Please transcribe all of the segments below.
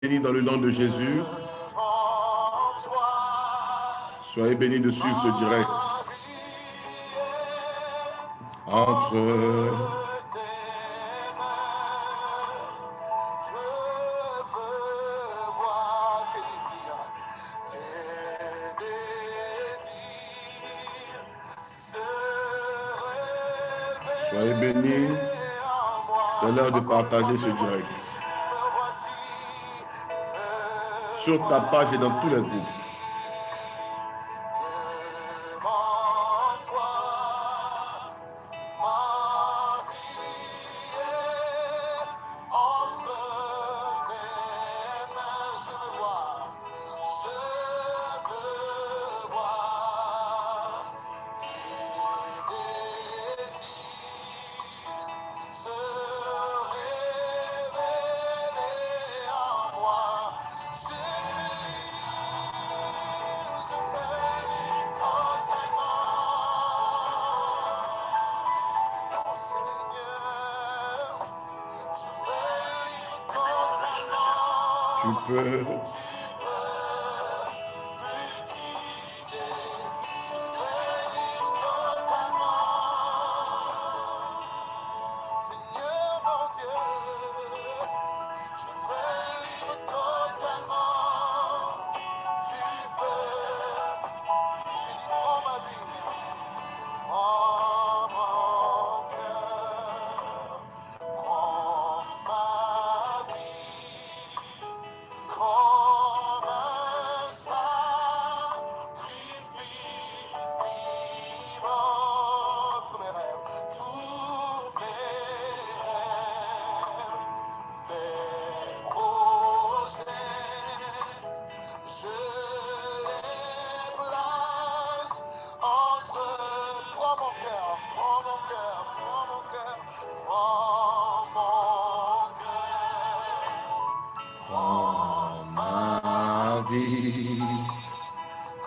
Bénis dans le nom de Jésus. Soyez bénis de suivre ce direct. Entre soyez bénis. C'est l'heure de partager ce direct. Sur ta page et dans tous les groupes. Tu peux.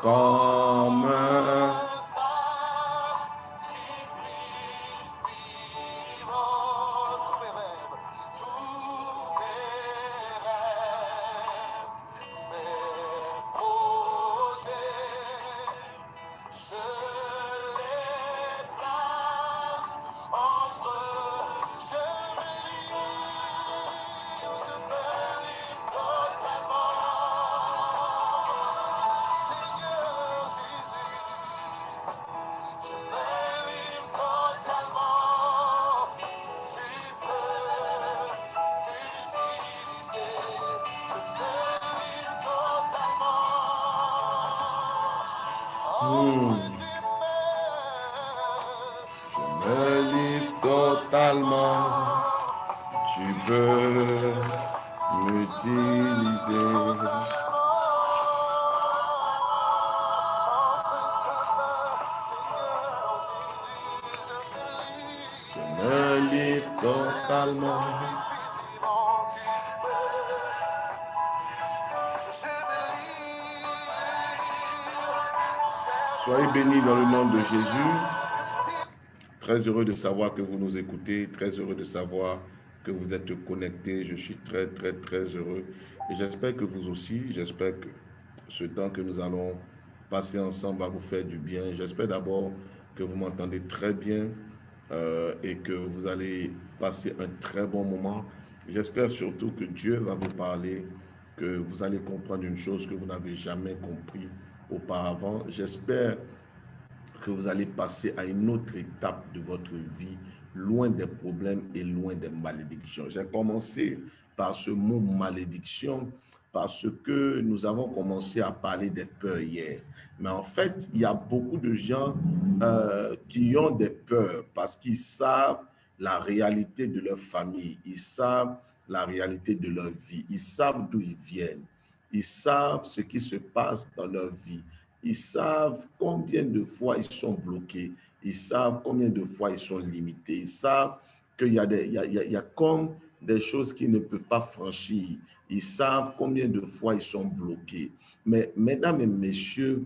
Comme je me livre totalement. Tu peux m'utiliser. Je me livre totalement. Soyez bénis dans le nom de Jésus. Très heureux de savoir que vous nous écoutez, très heureux de savoir que vous êtes connectés. Je suis très heureux. Et j'espère que vous aussi, j'espère que ce temps que nous allons passer ensemble va vous faire du bien. J'espère d'abord que vous m'entendez très bien et que vous allez passer un très bon moment. J'espère surtout que Dieu va vous parler, que vous allez comprendre une chose que vous n'avez jamais compris auparavant. J'espère que vous allez passer à une autre étape de votre vie, loin des problèmes et loin des malédictions. J'ai commencé par ce mot malédiction parce que nous avons commencé à parler des peurs hier. Mais en fait, il y a beaucoup de gens qui ont des peurs parce qu'ils savent la réalité de leur famille, ils savent la réalité de leur vie, ils savent d'où ils viennent, ils savent ce qui se passe dans leur vie. Ils savent combien de fois ils sont bloqués. Ils savent combien de fois ils sont limités. Ils savent qu'il y a comme des choses qu'ils ne peuvent pas franchir. Ils savent combien de fois ils sont bloqués. Mais mesdames et messieurs,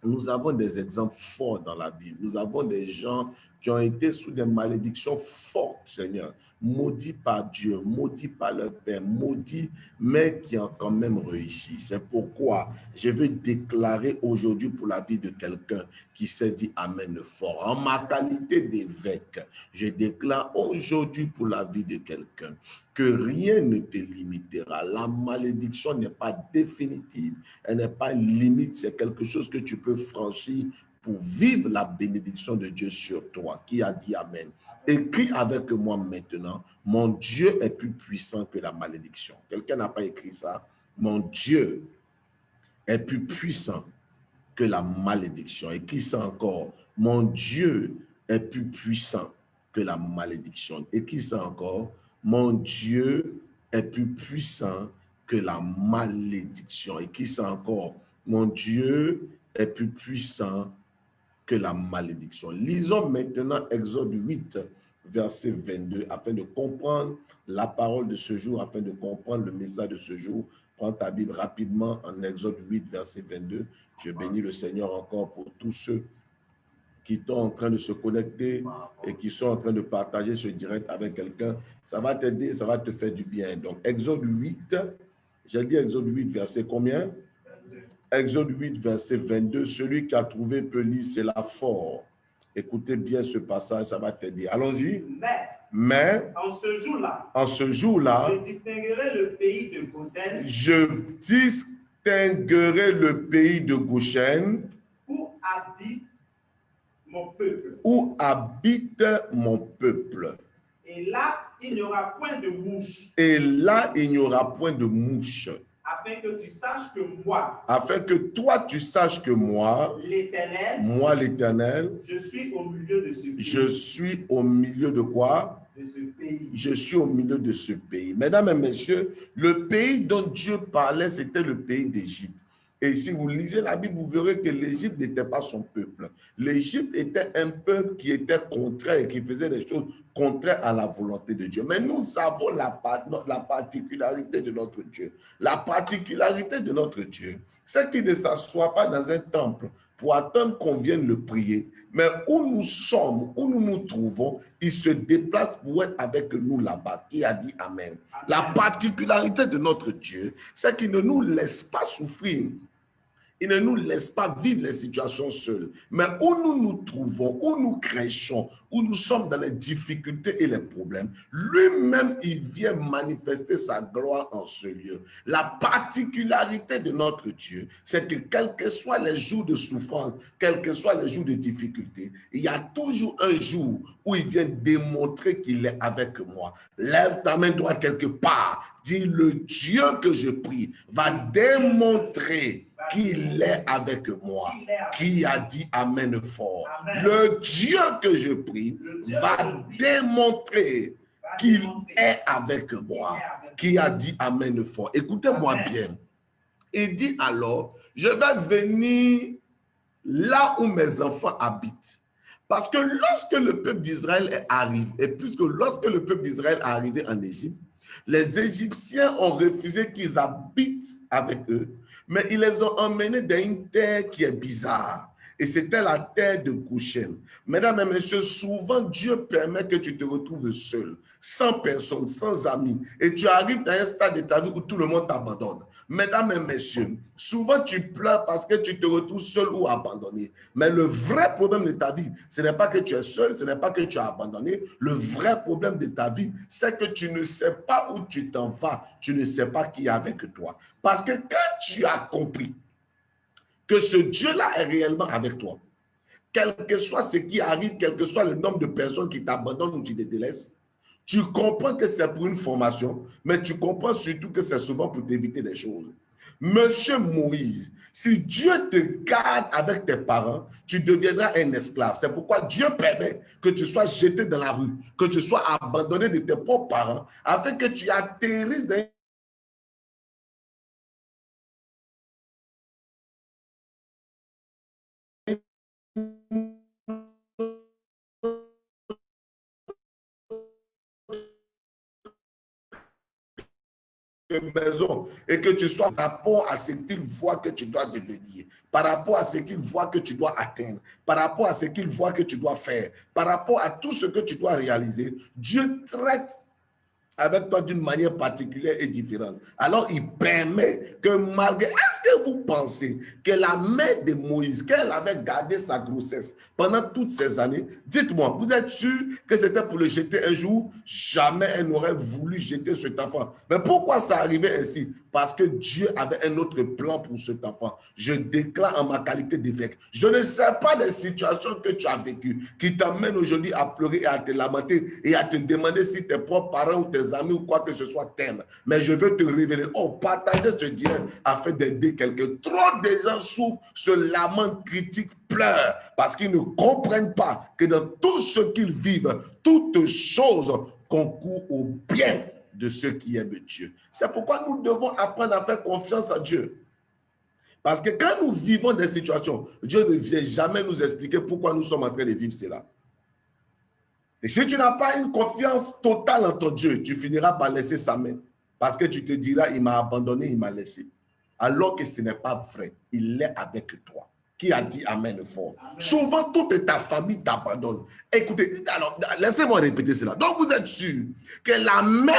nous avons des exemples forts dans la Bible. Nous avons des gens qui ont été sous des malédictions fortes, Seigneur, maudits par Dieu, maudits par leur père, maudits, mais qui ont quand même réussi. C'est pourquoi je veux déclarer aujourd'hui pour la vie de quelqu'un qui s'est dit Amen fort. En ma qualité d'évêque, je déclare aujourd'hui pour la vie de quelqu'un que rien ne te limitera. La malédiction n'est pas définitive, elle n'est pas limite, c'est quelque chose que tu peux franchir pour vivre la bénédiction de Dieu sur toi. Qui a dit Amen? Écris avec moi maintenant, mon Dieu est plus puissant que la malédiction. Quelqu'un n'a pas écrit ça? Mon Dieu est plus puissant que la malédiction. Écris ça encore. Mon Dieu est plus puissant que la malédiction. Écris ça encore. Mon Dieu est plus puissant que la malédiction. Écris ça encore. Mon Dieu est plus puissant que la malédiction. Lisons maintenant Exode 8, verset 22, afin de comprendre la parole de ce jour, afin de comprendre le message de ce jour. Prends ta Bible rapidement en Exode 8, verset 22. Je bénis le Seigneur encore pour tous ceux qui sont en train de se connecter et qui sont en train de partager ce direct avec quelqu'un. Ça va t'aider, ça va te faire du bien. Donc, Exode 8, j'ai dit Exode 8, verset combien? Exode 8, verset 22, celui qui a trouvé peut lire, c'est là fort. Écoutez bien ce passage, ça va t'aider. Allons-y. Mais en ce jour-là, je distinguerai le pays de Goshen. Je distinguerai le pays de Goshen Où habite mon peuple. Où habite mon peuple. Et là, il n'y aura point de mouche. Et là, il n'y aura point de mouche. Afin que tu saches que moi, afin que toi tu saches que moi, l'Éternel, je suis au milieu de ce pays. Je suis au milieu de quoi? De ce pays. Je suis au milieu de ce pays. Mesdames et messieurs, le pays dont Dieu parlait, c'était le pays d'Égypte. Et si vous lisez la Bible, vous verrez que l'Égypte n'était pas son peuple. L'Égypte était un peuple qui était contraire et qui faisait des choses contraires à la volonté de Dieu. Mais nous avons la particularité de notre Dieu. La particularité de notre Dieu, c'est qu'il ne s'assoit pas dans un temple pour attendre qu'on vienne le prier. Mais où nous sommes, où nous nous trouvons, il se déplace pour être avec nous là-bas. Qui a dit Amen? Amen. La particularité de notre Dieu, c'est qu'il ne nous laisse pas souffrir. Il ne nous laisse pas vivre les situations seuls. Mais où nous nous trouvons, où nous craignons, où nous sommes dans les difficultés et les problèmes, lui-même, il vient manifester sa gloire en ce lieu. La particularité de notre Dieu, c'est que quels que soient les jours de souffrance, quels que soient les jours de difficulté, il y a toujours un jour où il vient démontrer qu'il est avec moi. Lève ta main droite quelque part. Dis, le Dieu que je prie va démontrer qu'il est avec moi. Qui a dit Amen fort? Amen. Le Dieu que je prie va démontrer qu'il est avec moi. Qui a dit Amen fort? Écoutez-moi bien. Il dit alors, je vais venir là où mes enfants habitent. Parce que lorsque le peuple d'Israël est arrivé, et puisque lorsque le peuple d'Israël est arrivé en Égypte, les Égyptiens ont refusé qu'ils habitent avec eux, mais ils les ont emmenés dans une terre qui est bizarre. Et c'était la terre de Goshen. Mesdames et messieurs, souvent Dieu permet que tu te retrouves seul, sans personne, sans amis. Et tu arrives dans un stade de ta vie où tout le monde t'abandonne. Mesdames et messieurs, souvent tu pleures parce que tu te retrouves seul ou abandonné. Mais le vrai problème de ta vie, ce n'est pas que tu es seul, ce n'est pas que tu as abandonné. Le vrai problème de ta vie, c'est que tu ne sais pas où tu t'en vas. Tu ne sais pas qui est avec toi. Parce que quand tu as compris que ce Dieu-là est réellement avec toi, quel que soit ce qui arrive, quel que soit le nombre de personnes qui t'abandonnent ou qui te délaissent, tu comprends que c'est pour une formation, mais tu comprends surtout que c'est souvent pour t'éviter des choses. Monsieur Moïse, si Dieu te garde avec tes parents, tu deviendras un esclave. C'est pourquoi Dieu permet que tu sois jeté dans la rue, que tu sois abandonné de tes propres parents, afin que tu atterrisses dans maison et que tu sois par rapport à ce qu'il voit que tu dois devenir, par rapport à ce qu'il voit que tu dois atteindre, par rapport à ce qu'il voit que tu dois faire, par rapport à tout ce que tu dois réaliser, Dieu traite avec toi d'une manière particulière et différente. Alors, il permet que malgré... Est-ce que vous pensez que la mère de Moïse, qu'elle avait gardé sa grossesse pendant toutes ces années, dites-moi, vous êtes sûr que c'était pour le jeter un jour? Jamais elle n'aurait voulu jeter cet enfant. Mais pourquoi ça arrivait ainsi? Parce que Dieu avait un autre plan pour cet enfant. Je déclare en ma qualité d'évêque. Je ne sais pas des situations que tu as vécues qui t'amènent aujourd'hui à pleurer et à te lamenter et à te demander si tes propres parents ou tes amis ou quoi que ce soit t'aiment. Mais je veux te révéler. Oh, partagez ce direct afin d'aider quelqu'un. Trop de gens souffrent, se lamentent, critiquent, pleurent parce qu'ils ne comprennent pas que dans tout ce qu'ils vivent, toutes choses concourent au bien de ceux qui aiment Dieu. C'est pourquoi nous devons apprendre à faire confiance à Dieu. Parce que quand nous vivons des situations, Dieu ne vient jamais nous expliquer pourquoi nous sommes en train de vivre cela. Et si tu n'as pas une confiance totale en ton Dieu, tu finiras par laisser sa main. Parce que tu te diras, il m'a abandonné, il m'a laissé. Alors que ce n'est pas vrai. Il est avec toi. Qui a dit Amen fort? Amen. Souvent, toute ta famille t'abandonne. Écoutez, alors, laissez-moi répéter cela. Donc, vous êtes sûr que la mère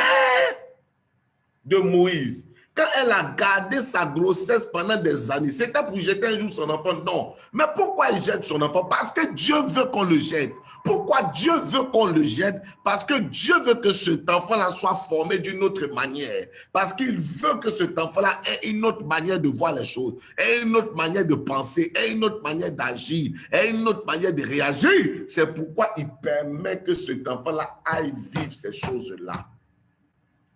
de Moïse, quand elle a gardé sa grossesse pendant des années, c'était pour jeter un jour son enfant? Non. Mais pourquoi elle jette son enfant? Parce que Dieu veut qu'on le jette. Pourquoi Dieu veut qu'on le jette? Parce que Dieu veut que cet enfant-là soit formé d'une autre manière. Parce qu'il veut que cet enfant-là ait une autre manière de voir les choses, ait une autre manière de penser, ait une autre manière d'agir, ait une autre manière de réagir. C'est pourquoi il permet que cet enfant-là aille vivre ces choses-là.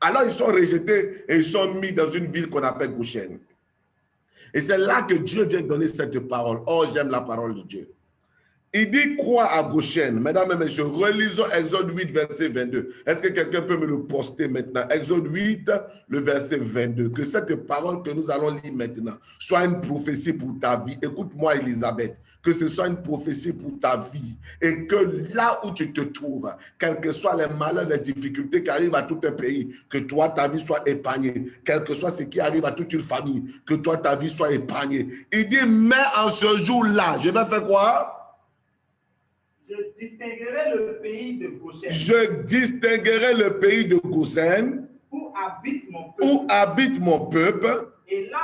Alors, ils sont rejetés et ils sont mis dans une ville qu'on appelle Goshen. Et c'est là que Dieu vient donner cette parole. Oh, j'aime la parole de Dieu. Il dit quoi à Goshen? Mesdames et messieurs, relisons Exode 8, verset 22. Est-ce que quelqu'un peut me le poster maintenant? Exode 8, le verset 22. Que cette parole que nous allons lire maintenant soit une prophétie pour ta vie. Écoute-moi, Elisabeth. Que ce soit une prophétie pour ta vie. Et que là où tu te trouves, quels que soient les malheurs, les difficultés qui arrivent à tout un pays, que toi, ta vie soit épargnée. Quel que soit ce qui arrive à toute une famille, que toi, ta vie soit épargnée. Il dit, mais en ce jour-là, je vais faire quoi? Je distinguerai le pays de Goshen. Je distinguerai le pays de Goshen. Où habite mon peuple. Où habite mon peuple. Et là,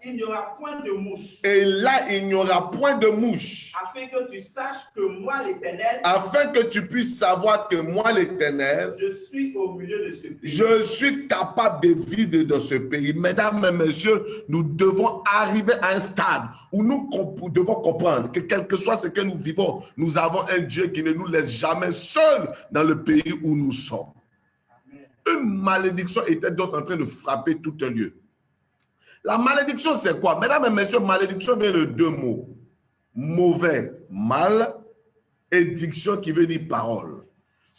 il n'y aura point de mouche. Et là, il n'y aura point de mouche. Afin que tu saches que moi, l'Éternel. Afin que tu puisses savoir que moi, l'Éternel. Je suis au milieu de ce pays. Je suis capable de vivre dans ce pays. Mesdames et messieurs, nous devons arriver à un stade où nous devons comprendre que quel que soit ce que nous vivons, nous avons un Dieu qui ne nous laisse jamais seuls dans le pays où nous sommes. Amen. Une malédiction était donc en train de frapper tout un lieu. La malédiction, c'est quoi? Mesdames et messieurs, malédiction vient de deux mots. Mauvais, mal, et diction qui veut dire parole.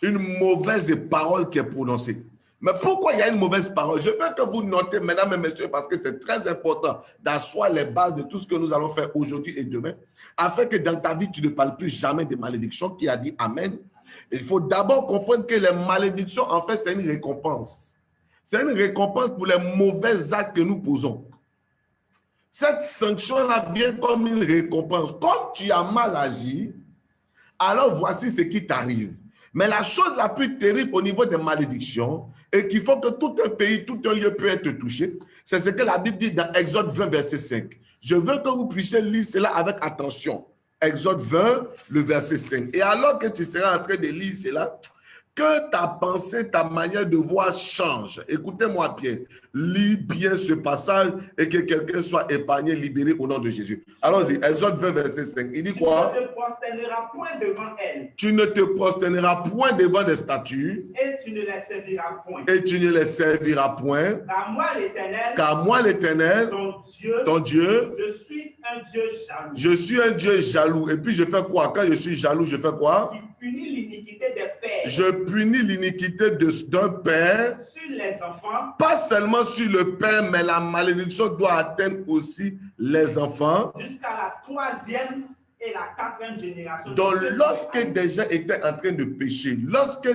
Une mauvaise parole qui est prononcée. Mais pourquoi il y a une mauvaise parole? Je veux que vous notez, mesdames et messieurs, parce que c'est très important d'asseoir les bases de tout ce que nous allons faire aujourd'hui et demain, afin que dans ta vie, tu ne parles plus jamais de malédiction, qui a dit Amen. Il faut d'abord comprendre que les malédictions, en fait, c'est une récompense. C'est une récompense pour les mauvais actes que nous posons. Cette sanction-là vient comme une récompense. Comme tu as mal agi, alors voici ce qui t'arrive. Mais la chose la plus terrible au niveau des malédictions, et qui fait que tout un pays, tout un lieu peut être touché, c'est ce que la Bible dit dans Exode 20, verset 5. Je veux que vous puissiez lire cela avec attention. Exode 20, le verset 5. Et alors que tu seras en train de lire cela, que ta pensée, ta manière de voir change. Écoutez-moi bien. Lis bien ce passage et que quelqu'un soit épargné, libéré au nom de Jésus. Allons-y. Exode 20, verset 5. Il dit quoi? Tu ne te prosterneras point devant elle. Tu ne te prosterneras point devant des statues. Et tu ne les serviras point. Et tu ne les serviras point. Car moi, l'Éternel. Car moi, l'Éternel. Ton Dieu. Je suis un Dieu jaloux. Je suis un Dieu jaloux. Et puis je fais quoi? Quand je suis jaloux, je fais quoi? Qui punit l'iniquité des pères. Je punis l'iniquité d'un père. Sur les enfants. Pas seulement sur le père, mais la malédiction doit atteindre aussi les enfants. Jusqu'à la troisième et la quatrième génération. Donc, lorsque des gens étaient en train de pécher, lorsque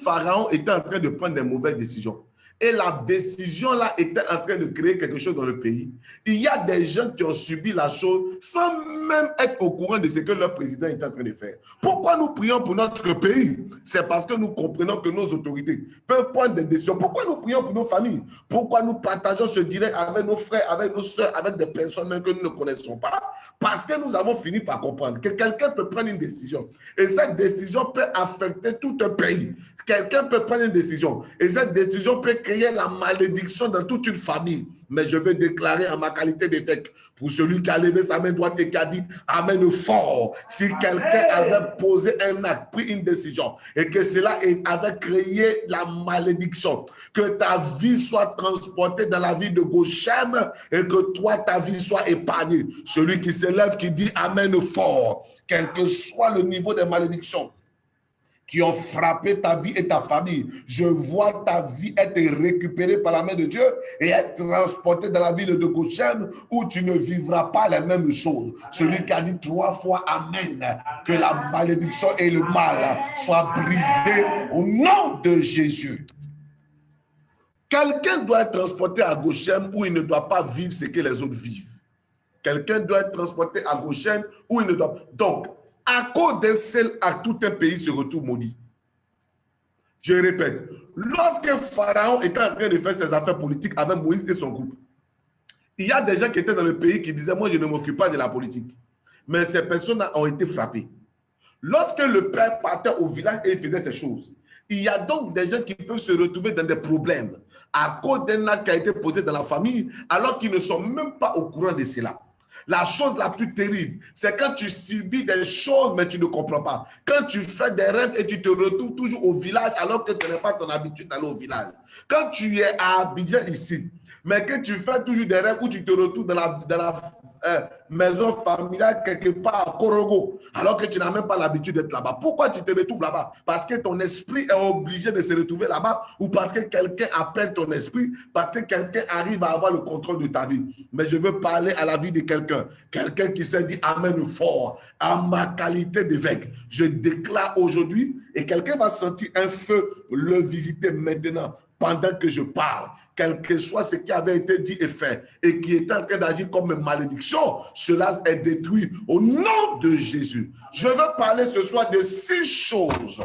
Pharaon était en train de prendre des mauvaises décisions, et la décision là était en train de créer quelque chose dans le pays, il y a des gens qui ont subi la chose sans même être au courant de ce que leur président est en train de faire. Pourquoi nous prions pour notre pays? C'est parce que nous comprenons que nos autorités peuvent prendre des décisions. Pourquoi nous prions pour nos familles? Pourquoi nous partageons ce direct avec nos frères, avec nos soeurs, avec des personnes même que nous ne connaissons pas? Parce que nous avons fini par comprendre que quelqu'un peut prendre une décision et cette décision peut affecter tout un pays. Quelqu'un peut prendre une décision et cette décision peut créer la malédiction dans toute une famille. Mais je veux déclarer en ma qualité d'évêque, pour celui qui a levé sa main droite et qui a dit Amen fort. Si quelqu'un avait posé un acte, pris une décision et que cela avait créé la malédiction, que ta vie soit transportée dans la vie de Goshen et que toi, ta vie soit épargnée. Celui qui s'élève, qui dit Amen fort, quel que soit le niveau de malédiction qui ont frappé ta vie et ta famille. Je vois ta vie être récupérée par la main de Dieu et être transportée dans la ville de Goshen où tu ne vivras pas les mêmes choses. Celui qui a dit 3 fois Amen, que la malédiction et le mal soient brisés au nom de Jésus. Quelqu'un doit être transporté à Goshen où il ne doit pas vivre ce que les autres vivent. Quelqu'un doit être transporté à Goshen où il ne doit pas. Donc, à cause d'un seul acte, tout un pays se retrouve maudit. Je répète, lorsque Pharaon était en train de faire ses affaires politiques avec Moïse et son groupe, il y a des gens qui étaient dans le pays qui disaient, moi je ne m'occupe pas de la politique. Mais ces personnes ont été frappées. Lorsque le père partait au village et il faisait ces choses, il y a donc des gens qui peuvent se retrouver dans des problèmes à cause d'un acte qui a été posé dans la famille, alors qu'ils ne sont même pas au courant de cela. La chose la plus terrible, c'est quand tu subis des choses, mais tu ne comprends pas. Quand tu fais des rêves et tu te retrouves toujours au village, alors que tu n'as pas ton habitude d'aller au village. Quand tu es à Abidjan ici, mais que tu fais toujours des rêves où tu te retrouves dans la maison familiale quelque part à Korogo, alors que tu n'as même pas l'habitude d'être là-bas. Pourquoi tu te retrouves là-bas? Parce que ton esprit est obligé de se retrouver là-bas ou parce que quelqu'un appelle ton esprit, parce que quelqu'un arrive à avoir le contrôle de ta vie. Mais je veux parler à la vie de quelqu'un qui s'est dit Amen fort, à ma qualité d'évêque. Je déclare aujourd'hui, et quelqu'un va sentir un feu le visiter maintenant pendant que je parle. Quel que soit ce qui avait été dit et fait, et qui est en train d'agir comme une malédiction, cela est détruit au nom de Jésus. Je veux parler ce soir de 6 choses.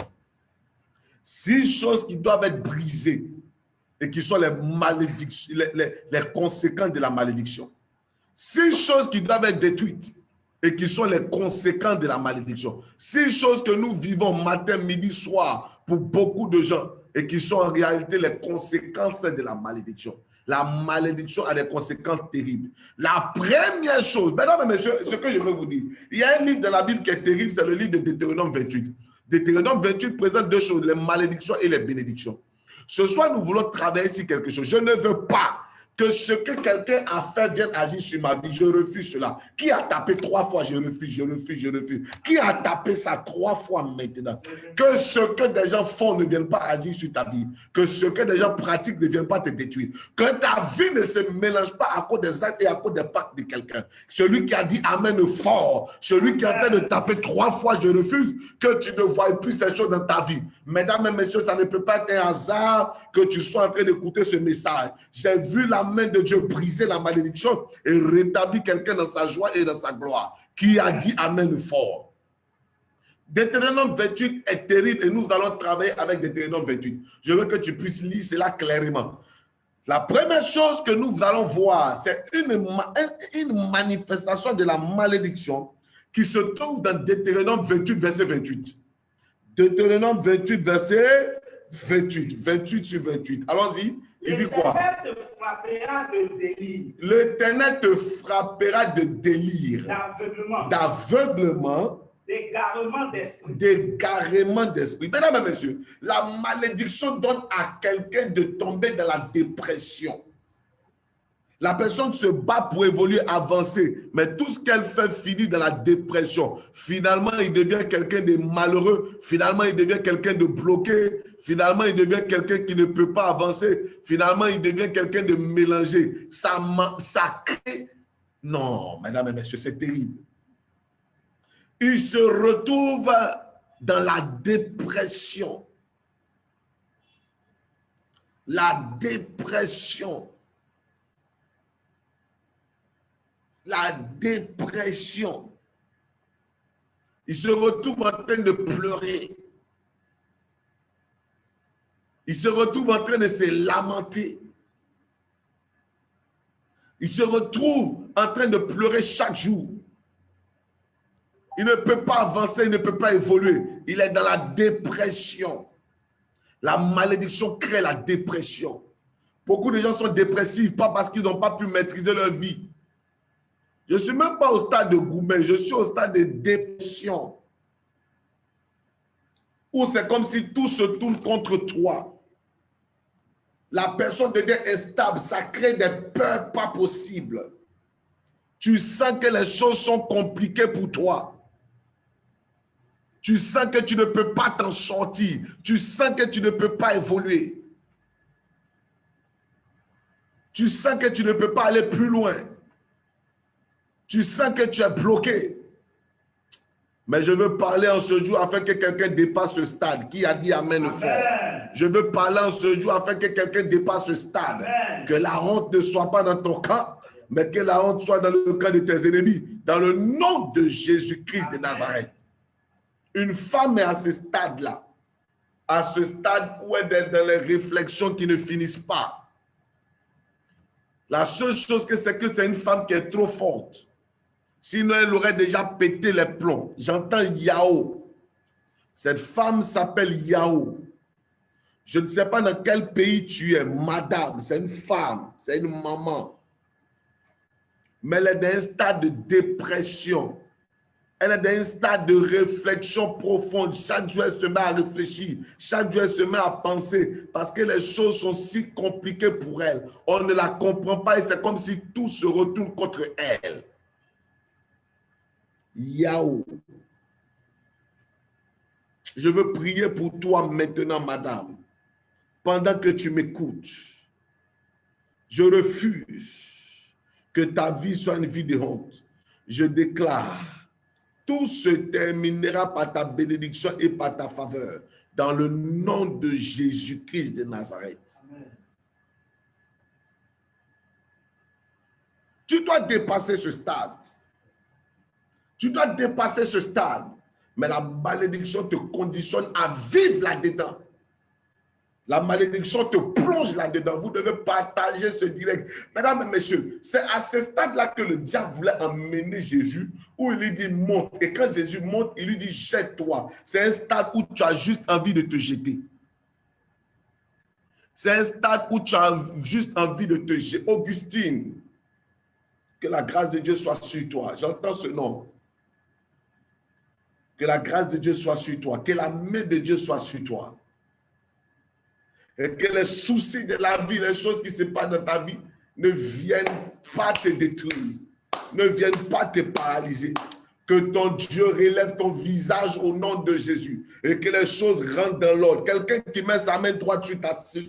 6 choses qui doivent être brisées et qui sont les malédictions, les conséquences de la malédiction. 6 choses qui doivent être détruites et qui sont les conséquences de la malédiction. 6 choses que nous vivons matin, midi, soir pour beaucoup de gens, et qui sont en réalité les conséquences de la malédiction. La malédiction a des conséquences terribles. La première chose, mesdames et messieurs, ce que je veux vous dire, il y a un livre de la Bible qui est terrible, c'est le livre de Deutéronome 28. Deutéronome 28 présente 2 choses, les malédictions et les bénédictions. Ce soir, nous voulons travailler sur quelque chose. Je ne veux pas que ce que quelqu'un a fait vienne agir sur ma vie. Je refuse cela. Qui a tapé 3 fois? Je refuse, je refuse, je refuse. Qui a tapé ça 3 fois maintenant? Que ce que des gens font ne vienne pas agir sur ta vie. Que ce que des gens pratiquent ne vienne pas te détruire. Que ta vie ne se mélange pas à cause des actes et à cause des pactes de quelqu'un. Celui qui a dit Amen fort, celui qui est en train de taper 3 fois, je refuse, que tu ne vois plus ces choses dans ta vie. Mesdames et messieurs, ça ne peut pas être un hasard que tu sois en train d'écouter ce message. J'ai vu la main de Dieu briser la malédiction et rétablir quelqu'un dans sa joie et dans sa gloire. Qui a dit Amen fort. Deutéronome 28 est terrible et nous allons travailler avec Deutéronome 28. Je veux que tu puisses lire cela clairement. La première chose que nous allons voir, c'est une manifestation de la malédiction qui se trouve dans Deutéronome 28, verset 28. Deutéronome 28, verset 28. 28 sur 28. Allons-y. Il dit quoi? L'Éternel te frappera de délire. L'Éternel te frappera de délire. D'aveuglement. D'égarement d'esprit. D'égarement d'esprit. Mesdames et messieurs, la malédiction donne à quelqu'un de tomber dans la dépression. La personne se bat pour évoluer, avancer, mais tout ce qu'elle fait finit dans la dépression. Finalement, il devient quelqu'un de malheureux. Finalement, il devient quelqu'un de bloqué. Finalement, il devient quelqu'un qui ne peut pas avancer. Finalement, il devient quelqu'un de mélangé. Ça crée Non, mesdames et messieurs, c'est terrible. Il se retrouve dans la dépression. La dépression. La dépression. Il se retrouve en train de pleurer. Il se retrouve en train de se lamenter. Il se retrouve en train de pleurer chaque jour. Il ne peut pas avancer, il ne peut pas évoluer. Il est dans la dépression. La malédiction crée la dépression. Beaucoup de gens sont dépressifs, pas parce qu'ils n'ont pas pu maîtriser leur vie. Je ne suis même pas au stade de gourmet, je suis au stade de dépression. Où c'est comme si tout se tourne contre toi. La personne devient instable, ça crée des peurs pas possibles. Tu sens que les choses sont compliquées pour toi. Tu sens que tu ne peux pas t'en sortir. Tu sens que tu ne peux pas évoluer. Tu sens que tu ne peux pas aller plus loin. Tu sens que tu es bloqué. Mais je veux parler en ce jour afin que quelqu'un dépasse ce stade. Qui a dit Amen fort? Je veux parler en ce jour afin que quelqu'un dépasse ce stade. Amen. Que la honte ne soit pas dans ton camp, mais que la honte soit dans le camp de tes ennemis. Dans le nom de Jésus-Christ de Nazareth. Une femme est à ce stade-là. À ce stade où elle est dans les réflexions qui ne finissent pas. La seule chose que c'est une femme qui est trop forte. Sinon, elle aurait déjà pété les plombs. J'entends Yao. Cette femme s'appelle Yao. Je ne sais pas dans quel pays tu es, madame. C'est une femme, c'est une maman. Mais elle est dans un stade de dépression. Elle est dans un stade de réflexion profonde. Chaque jour, elle se met à réfléchir. Chaque jour, elle se met à penser. Parce que les choses sont si compliquées pour elle. On ne la comprend pas et c'est comme si tout se retourne contre elle. Yao. Je veux prier pour toi maintenant, madame. Pendant que tu m'écoutes, je refuse que ta vie soit une vie de honte. Je déclare, tout se terminera par ta bénédiction et par ta faveur. Dans le nom de Jésus-Christ de Nazareth. Amen. Tu dois dépasser ce stade. Tu dois dépasser ce stade. Mais la malédiction te conditionne à vivre là-dedans. La malédiction te plonge là-dedans. Vous devez partager ce direct. Mesdames et messieurs, c'est à ce stade-là que le diable voulait emmener Jésus, où il lui dit monte. Et quand Jésus monte, il lui dit jette-toi. C'est un stade où tu as juste envie de te jeter. C'est un stade où tu as juste envie de te jeter. Augustine, que la grâce de Dieu soit sur toi. J'entends ce nom. Que la grâce de Dieu soit sur toi. Que la main de Dieu soit sur toi. Et que les soucis de la vie, les choses qui se passent dans ta vie ne viennent pas te détruire, ne viennent pas te paralyser. Que ton Dieu relève ton visage au nom de Jésus et que les choses rentrent dans l'ordre. Quelqu'un qui met sa main droite sur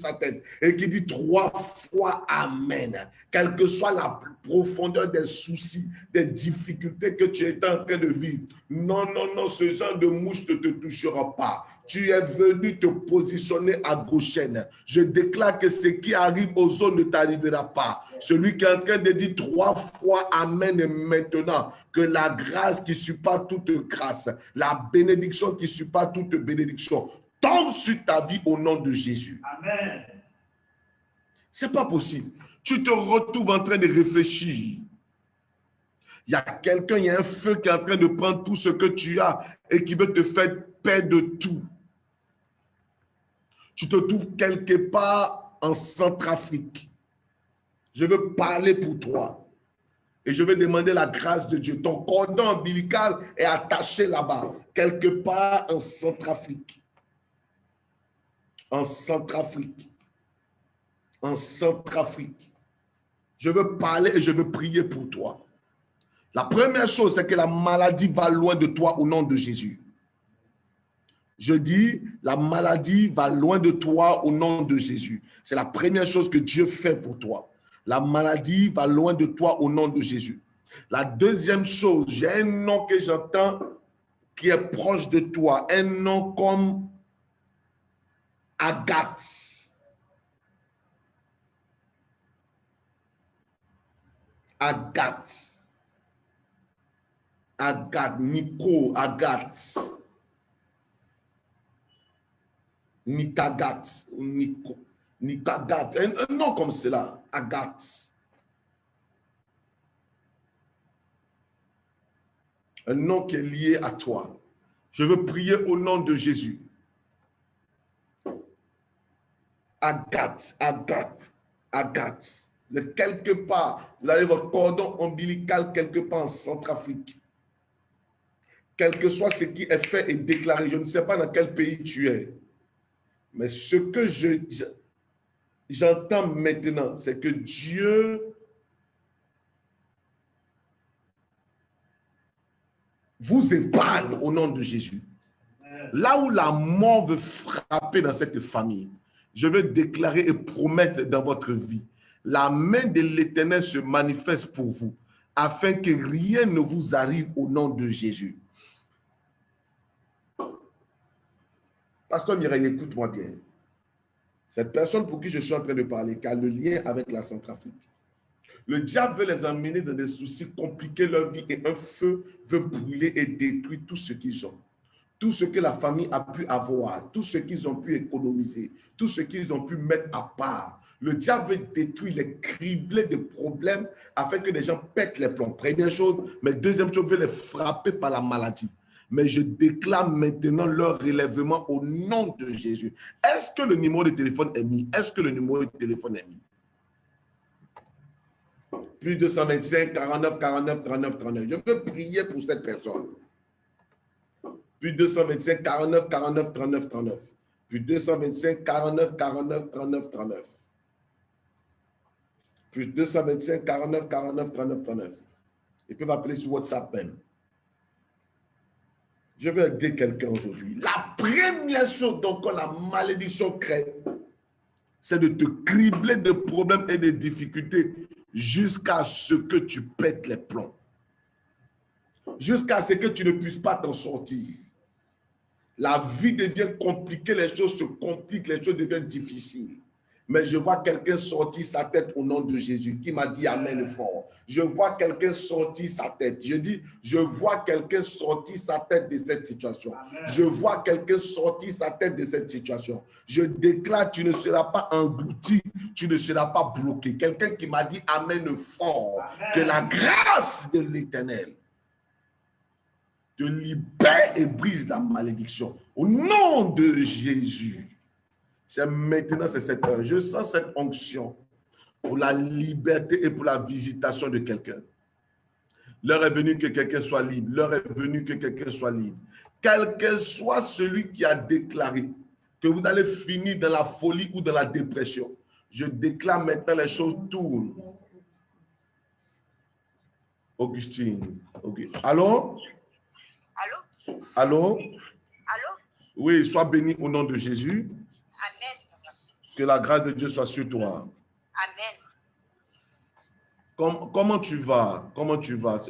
sa tête et qui dit 3 fois Amen. Quelle que soit la profondeur des soucis, des difficultés que tu es en train de vivre. Non, non, non, ce genre de mouche ne te touchera pas. Tu es venu te positionner à gauchaine. Je déclare que ce qui arrive aux autres ne t'arrivera pas. Celui qui est en train de dire 3 fois Amen et maintenant, que la grâce qui surpasse toute grâce, la bénédiction qui surpasse toute bénédiction, tombe sur ta vie au nom de Jésus. Amen. Ce n'est pas possible. Tu te retrouves en train de réfléchir. Il y a quelqu'un, il y a un feu qui est en train de prendre tout ce que tu as et qui veut te faire perdre tout. Tu te trouves quelque part en Centrafrique. Je veux parler pour toi. Et je vais demander la grâce de Dieu. Ton cordon ombilical est attaché là-bas, quelque part en Centrafrique. En Centrafrique. En Centrafrique. Je veux parler et je veux prier pour toi. La première chose, c'est que la maladie va loin de toi au nom de Jésus. Je dis, la maladie va loin de toi au nom de Jésus. C'est la première chose que Dieu fait pour toi. La maladie va loin de toi au nom de Jésus. La deuxième chose, j'ai un nom que j'entends qui est proche de toi, un nom comme Agathe. Agathe. Agathe, Nico, Agathe. Nikagat, Nico, Nikagat, un nom comme cela, Agathe. Un nom qui est lié à toi. Je veux prier au nom de Jésus. Agathe, Agathe, Agathe. Vous êtes quelque part, vous avez votre cordon ombilical quelque part en Centrafrique. Quel que soit ce qui est fait et déclaré, je ne sais pas dans quel pays tu es, mais ce que j'entends maintenant, c'est que Dieu vous épargne au nom de Jésus. Là où la mort veut frapper dans cette famille, je veux déclarer et promettre dans votre vie, la main de l'Éternel se manifeste pour vous, afin que rien ne vous arrive au nom de Jésus. Pasteur Mireille, écoute-moi bien. Cette personne pour qui je suis en train de parler, qui a le lien avec la Centrafrique, le diable veut les emmener dans des soucis, compliquer leur vie et un feu veut brûler et détruire tout ce qu'ils ont. Tout ce que la famille a pu avoir, tout ce qu'ils ont pu économiser, tout ce qu'ils ont pu mettre à part. Le diable veut détruire, les cribler de problèmes afin que les gens pètent les plombs. Première chose, mais deuxième chose, veut les frapper par la maladie. Mais je déclare maintenant leur relèvement au nom de Jésus. Est-ce que le numéro de téléphone est mis? Est-ce que le numéro de téléphone est mis? Plus 225, 49, 49, 39, 39. Je veux prier pour cette personne. Plus 225, 49, 49, 39, 39. Plus 225, 49, 49, 39, 39. Plus 225, 49, 49, 39, 39. Ils peuvent appeler sur WhatsApp même. Je vais aider quelqu'un aujourd'hui. La première chose dont la malédiction crée, c'est de te cribler de problèmes et de difficultés jusqu'à ce que tu pètes les plombs. Jusqu'à ce que tu ne puisses pas t'en sortir. La vie devient compliquée, les choses se compliquent, les choses deviennent difficiles. Mais je vois quelqu'un sortir sa tête au nom de Jésus qui m'a dit amen fort. Je vois quelqu'un sortir sa tête. Je dis, je vois quelqu'un sortir sa tête de cette situation. Amen. Je vois quelqu'un sortir sa tête de cette situation. Je déclare, tu ne seras pas englouti, tu ne seras pas bloqué. Quelqu'un qui m'a dit amen fort. Amen. Que la grâce de l'Éternel te libère et brise la malédiction. Au nom de Jésus. C'est maintenant, c'est cette heure. Je sens cette onction pour la liberté et pour la visitation de quelqu'un. L'heure est venue que quelqu'un soit libre. L'heure est venue que quelqu'un soit libre. Quel que soit celui qui a déclaré que vous allez finir dans la folie ou dans la dépression, je déclare maintenant les choses tournent. Augustine. Okay. Allô? Allô? Allô? Allô? Oui, sois béni au nom de Jésus. Amen. Que la grâce de Dieu soit sur toi. Amen. Comment tu vas? Comment tu vas?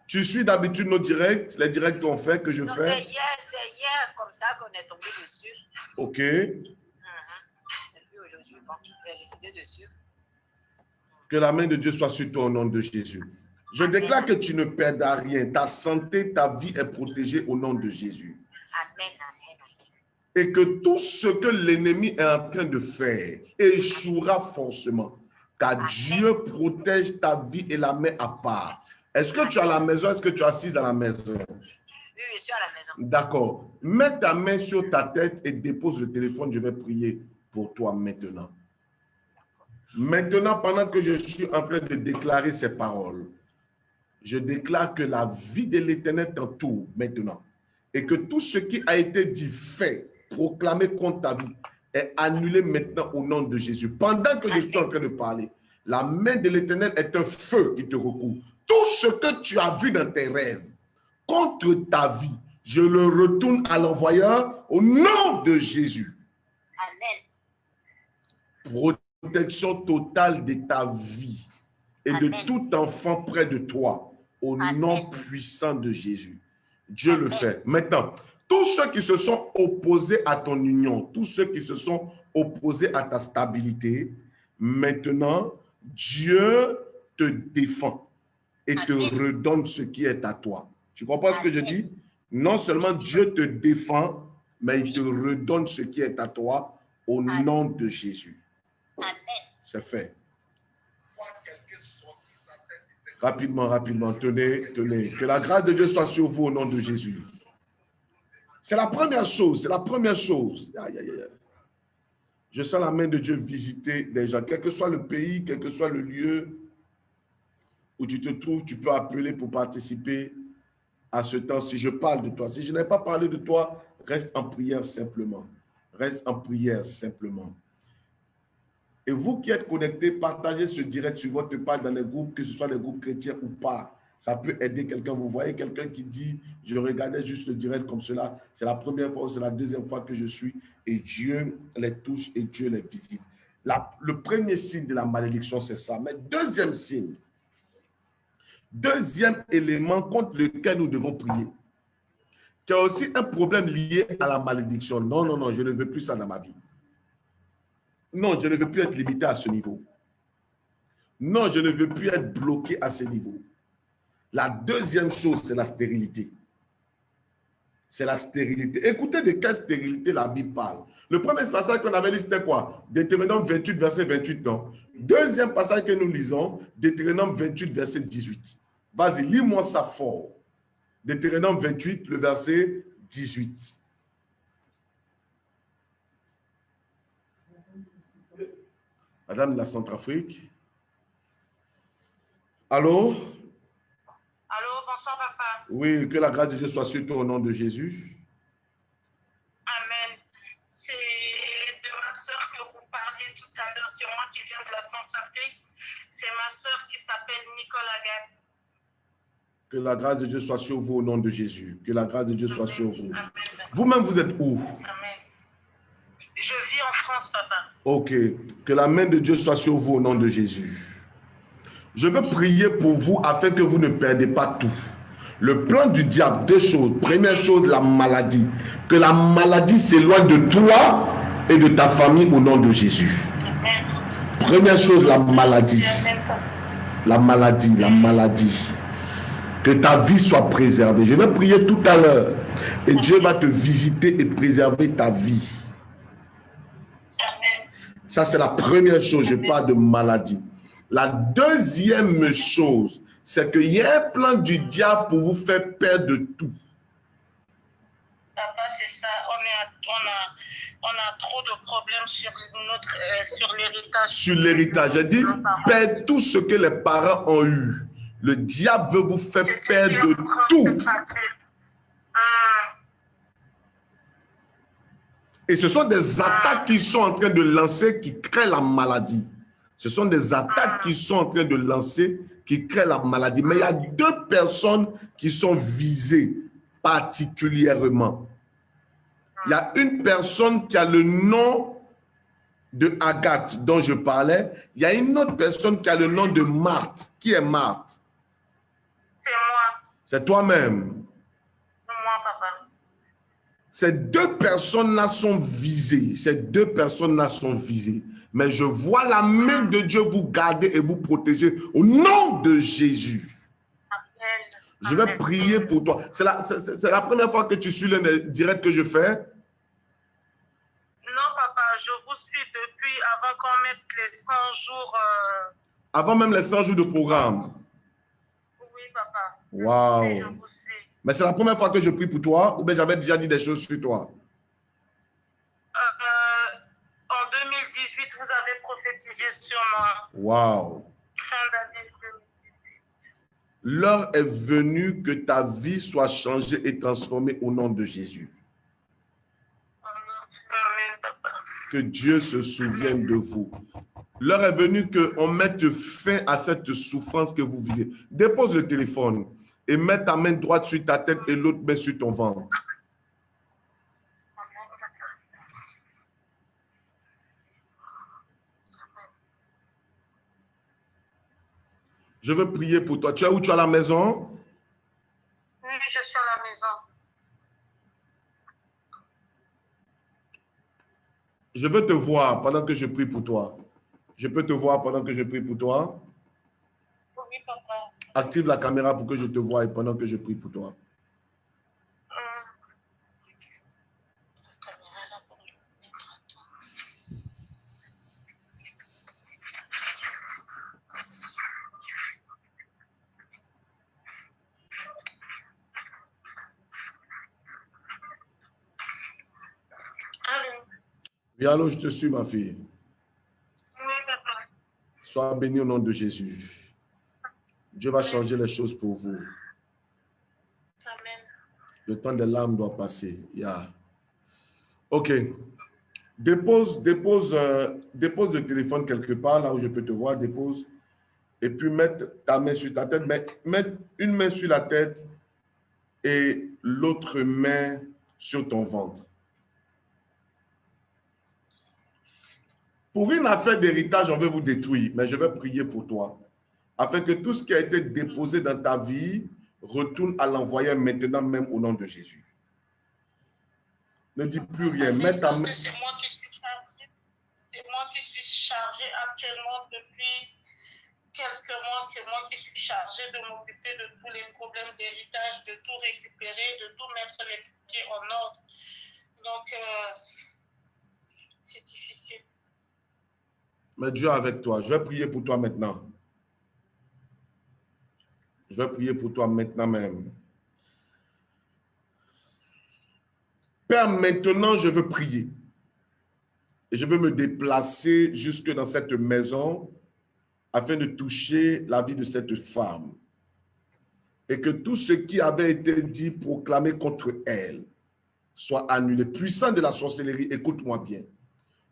Tu suis d'habitude nos directs, les directs qu'on fait, que je Non, fais? c'est hier comme ça qu'on est tombé dessus. Ok. Et puis aujourd'hui, bon, j'ai décidé dessus. Que la main de Dieu soit sur toi au nom de Jésus. Je déclare que tu ne perdras rien. Ta santé, ta vie est protégée au nom de Jésus. Amen, amen, amen. Et que tout ce que l'ennemi est en train de faire échouera forcément. Car Dieu protège ta vie et la met à part. Est-ce que tu es à la maison? Est-ce que tu es assise à la maison? Oui, je suis à la maison. D'accord. Mets ta main sur ta tête et dépose le téléphone. Je vais prier pour toi maintenant. Maintenant, pendant que je suis en train de déclarer ces paroles, je déclare que la vie de l'Éternel t'entoure maintenant. Et que tout ce qui a été dit, fait, proclamé contre ta vie, est annulé maintenant au nom de Jésus. Pendant que je suis en train de parler, la main de l'Éternel est un feu qui te recouvre. Tout ce que tu as vu dans tes rêves contre ta vie, je le retourne à l'envoyeur au nom de Jésus. Amen. Protection totale de ta vie et de tout enfant près de toi Au Amen. nom puissant de Jésus. Dieu le Amen. fait. Maintenant, tous ceux qui se sont opposés à ton union, tous ceux qui se sont opposés à ta stabilité, maintenant, Dieu te défend et te Amen. redonne ce qui est à toi. Tu comprends ce que je Amen. dis? Non seulement Dieu te défend, mais il te Oui. redonne ce qui est à toi au Amen. nom de Jésus. Amen. C'est fait. Rapidement, rapidement, tenez, tenez. Que la grâce de Dieu soit sur vous au nom de Jésus. C'est la première chose, c'est la première chose. Aïe, aïe, aïe. Je sens la main de Dieu visiter les gens, quel que soit le pays, quel que soit le lieu où tu te trouves, tu peux appeler pour participer à ce temps. Si je parle de toi, si je n'ai pas parlé de toi, reste en prière simplement. Reste en prière simplement. Et vous qui êtes connectés, partagez ce direct sur votre page dans les groupes, que ce soit les groupes chrétiens ou pas. Ça peut aider quelqu'un. Vous voyez quelqu'un qui dit, je regardais juste le direct comme cela. C'est la première fois ou c'est la deuxième fois que je suis. Et Dieu les touche et Dieu les visite. Le premier signe de la malédiction, c'est ça. Mais deuxième signe, deuxième élément contre lequel nous devons prier, qui a aussi un problème lié à la malédiction. Non, non, non, je ne veux plus ça dans ma vie. Non, je ne veux plus être limité à ce niveau. Non, je ne veux plus être bloqué à ce niveau. La deuxième chose, c'est la stérilité. C'est la stérilité. Écoutez de quelle stérilité la Bible parle. Le premier passage qu'on avait lu, c'était quoi? Deutéronome 28, verset 28, non? Deuxième passage que nous lisons, Deutéronome 28, verset 18. Vas-y, lis-moi ça fort. Deutéronome 28, le verset 18. Madame de la Centrafrique. Allô? Allô, bonsoir papa. Oui, que la grâce de Dieu soit sur toi au nom de Jésus. Amen. C'est de ma soeur que vous parliez tout à l'heure. C'est moi qui viens de la Centrafrique. C'est ma soeur qui s'appelle Nicole Agathe. Que la grâce de Dieu soit sur vous au nom de Jésus. Que la grâce de Dieu soit sur vous. Amen. Vous-même, vous êtes où? Amen. Je vis en France, papa. Ok. Que la main de Dieu soit sur vous au nom de Jésus. Je veux prier pour vous afin que vous ne perdez pas tout. Le plan du diable, deux choses. Première chose, la maladie. Que la maladie s'éloigne de toi et de ta famille au nom de Jésus. Amen. Première chose, la maladie. Amen, papa. La maladie, la maladie. Que ta vie soit préservée. Je vais prier tout à l'heure. Et Dieu va te visiter et préserver ta vie. Amen. Ça, c'est la première chose. Je parle de maladie. La deuxième chose, c'est qu'il y a un plan du diable pour vous faire perdre tout. Papa, c'est ça. On a trop de problèmes sur l'héritage. Sur l'héritage, j'ai dit, perdre tout ce que les parents ont eu. Le diable veut vous faire perdre tout. Et ce sont des attaques qui sont en train de lancer qui créent la maladie. Ce sont des attaques qui sont en train de lancer qui créent la maladie. Mais il y a deux personnes qui sont visées particulièrement. Il y a une personne qui a le nom de Agathe dont je parlais. Il y a une autre personne qui a le nom de Marthe. Qui est Marthe? C'est moi. C'est toi-même. Moi, papa. Ces deux personnes-là sont visées. Ces deux personnes-là sont visées. Mais je vois la main de Dieu vous garder et vous protéger au nom de Jésus. Amen. Je vais prier pour toi. C'est la première fois que tu suis le direct que je fais. Non, papa, je vous suis depuis avant qu'on mette les 100 jours. Avant même les 100 jours de programme. Oui, papa. Waouh. Je vous suis. Mais c'est la première fois que je prie pour toi ou bien j'avais déjà dit des choses sur toi? En 2018, vous avez prophétisé sur moi. Waouh. Fin d'année 2018. L'heure est venue que ta vie soit changée et transformée au nom de Jésus. Amen, papa. Que Dieu se souvienne de vous. L'heure est venue qu'on mette fin à cette souffrance que vous vivez. Dépose le téléphone et mets ta main droite sur ta tête et l'autre main sur ton ventre. Je veux prier pour toi. Tu es où? Tu es à la maison? Je veux te voir pendant que je prie pour toi. Je peux te voir pendant que je prie pour toi? Oui, papa. Active la caméra pour que je te voie pendant que je prie pour toi. Allô? Oui, allô, je te suis, ma fille. Oui, papa. Sois béni au nom de Jésus. Dieu va changer les choses pour vous. Amen. Le temps des larmes doit passer. Yeah. OK. Dépose le téléphone quelque part, là où je peux te voir. Dépose. Et puis, mettre ta main sur ta tête. Mettre une main sur la tête et l'autre main sur ton ventre. Pour une affaire d'héritage, on veut vous détruire, mais je vais prier pour toi. Afin que tout ce qui a été déposé dans ta vie retourne à l'envoyeur maintenant même au nom de Jésus. Ne dis plus rien. Mets ta main. C'est moi qui suis chargée. C'est moi qui suis chargée actuellement depuis quelques mois. C'est moi qui suis chargée de m'occuper de tous les problèmes d'héritage, de tout récupérer, de tout mettre les pieds en ordre. Donc, c'est difficile. Mais Dieu est avec toi. Je vais prier pour toi maintenant. Je vais prier pour toi maintenant même. Père, maintenant, je veux prier. Et je veux me déplacer jusque dans cette maison afin de toucher la vie de cette femme. Et que tout ce qui avait été dit, proclamé contre elle, soit annulé. Puissant de la sorcellerie, écoute-moi bien.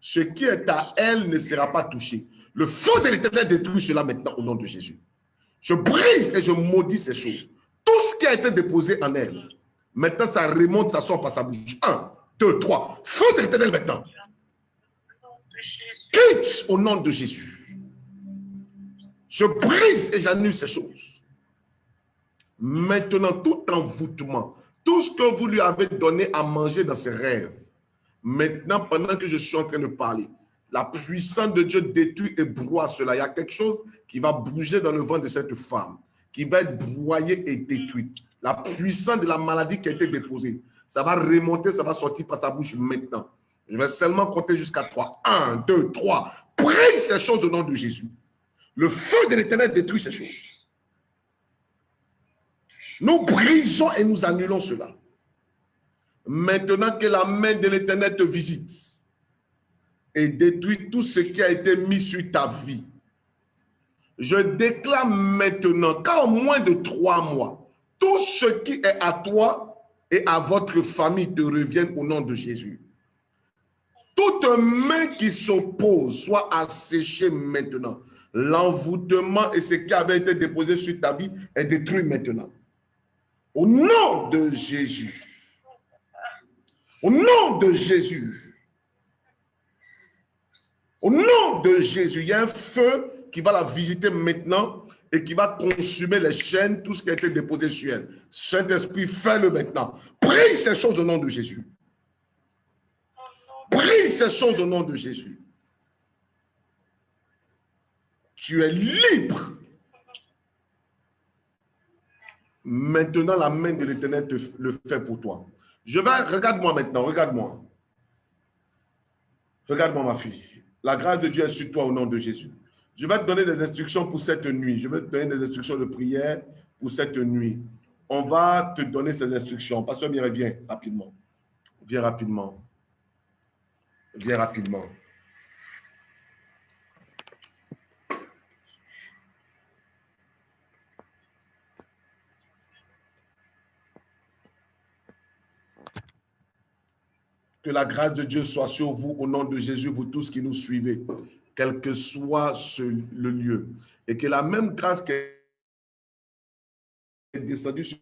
Ce qui est à elle ne sera pas touché. Le feu de l'Éternel détruit cela maintenant au nom de Jésus. Je brise et je maudis ces choses. Tout ce qui a été déposé en elle, maintenant ça remonte, ça sort par sa bouche. 1, 2, 3. Feu de l'Éternel maintenant. Quitte au nom de Jésus. Je brise et j'annule ces choses. Maintenant, tout envoûtement, tout ce que vous lui avez donné à manger dans ses rêves, maintenant, pendant que je suis en train de parler, la puissance de Dieu détruit et broie cela. Il y a quelque chose qui va bouger dans le ventre de cette femme, qui va être broyée et détruite. La puissance de la maladie qui a été déposée, ça va remonter, ça va sortir par sa bouche maintenant. Je vais seulement compter jusqu'à 3. 1, 2, 3. Prie ces choses au nom de Jésus. Le feu de l'Éternel détruit ces choses. Nous brisons et nous annulons cela. Maintenant que la main de l'Éternel te visite et détruit tout ce qui a été mis sur ta vie, je déclare maintenant qu'en moins de 3 mois, tout ce qui est à toi et à votre famille te revienne au nom de Jésus. Toute main qui s'oppose soit asséchée maintenant. L'envoûtement et ce qui avait été déposé sur ta vie est détruit maintenant. Au nom de Jésus. Au nom de Jésus. Au nom de Jésus, il y a un feu qui va la visiter maintenant et qui va consumer les chaînes, tout ce qui a été déposé sur elle. Saint-Esprit, fais-le maintenant. Prie ces choses au nom de Jésus. Prie ces choses au nom de Jésus. Tu es libre. Maintenant, la main de l'Éternel te le fait pour toi. Regarde-moi maintenant, regarde-moi. Regarde-moi, ma fille. La grâce de Dieu est sur toi au nom de Jésus. Je vais te donner des instructions pour cette nuit. Je vais te donner des instructions de prière pour cette nuit. On va te donner ces instructions. Pasteur Mireille, viens rapidement. Viens rapidement. Viens rapidement. Que la grâce de Dieu soit sur vous au nom de Jésus, vous tous qui nous suivez, quel que soit le lieu. Et que la même grâce qui est descendue sur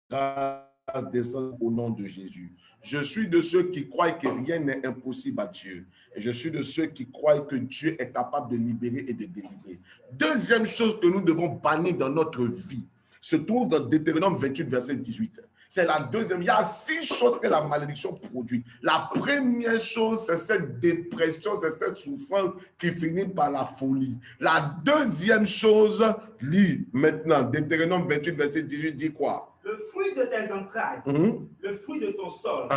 grâce descende au nom de Jésus. Je suis de ceux qui croient que rien n'est impossible à Dieu. Et je suis de ceux qui croient que Dieu est capable de libérer et de délivrer. Deuxième chose que nous devons bannir dans notre vie se trouve dans Deutéronome 28, verset 18. C'est la deuxième. Il y a 6 choses que la malédiction produit. La première chose, c'est cette dépression, c'est cette souffrance qui finit par la folie. La deuxième chose, lis maintenant, Deutéronome 28, verset 18, dit quoi? Le fruit de tes entrailles, le fruit de ton sol,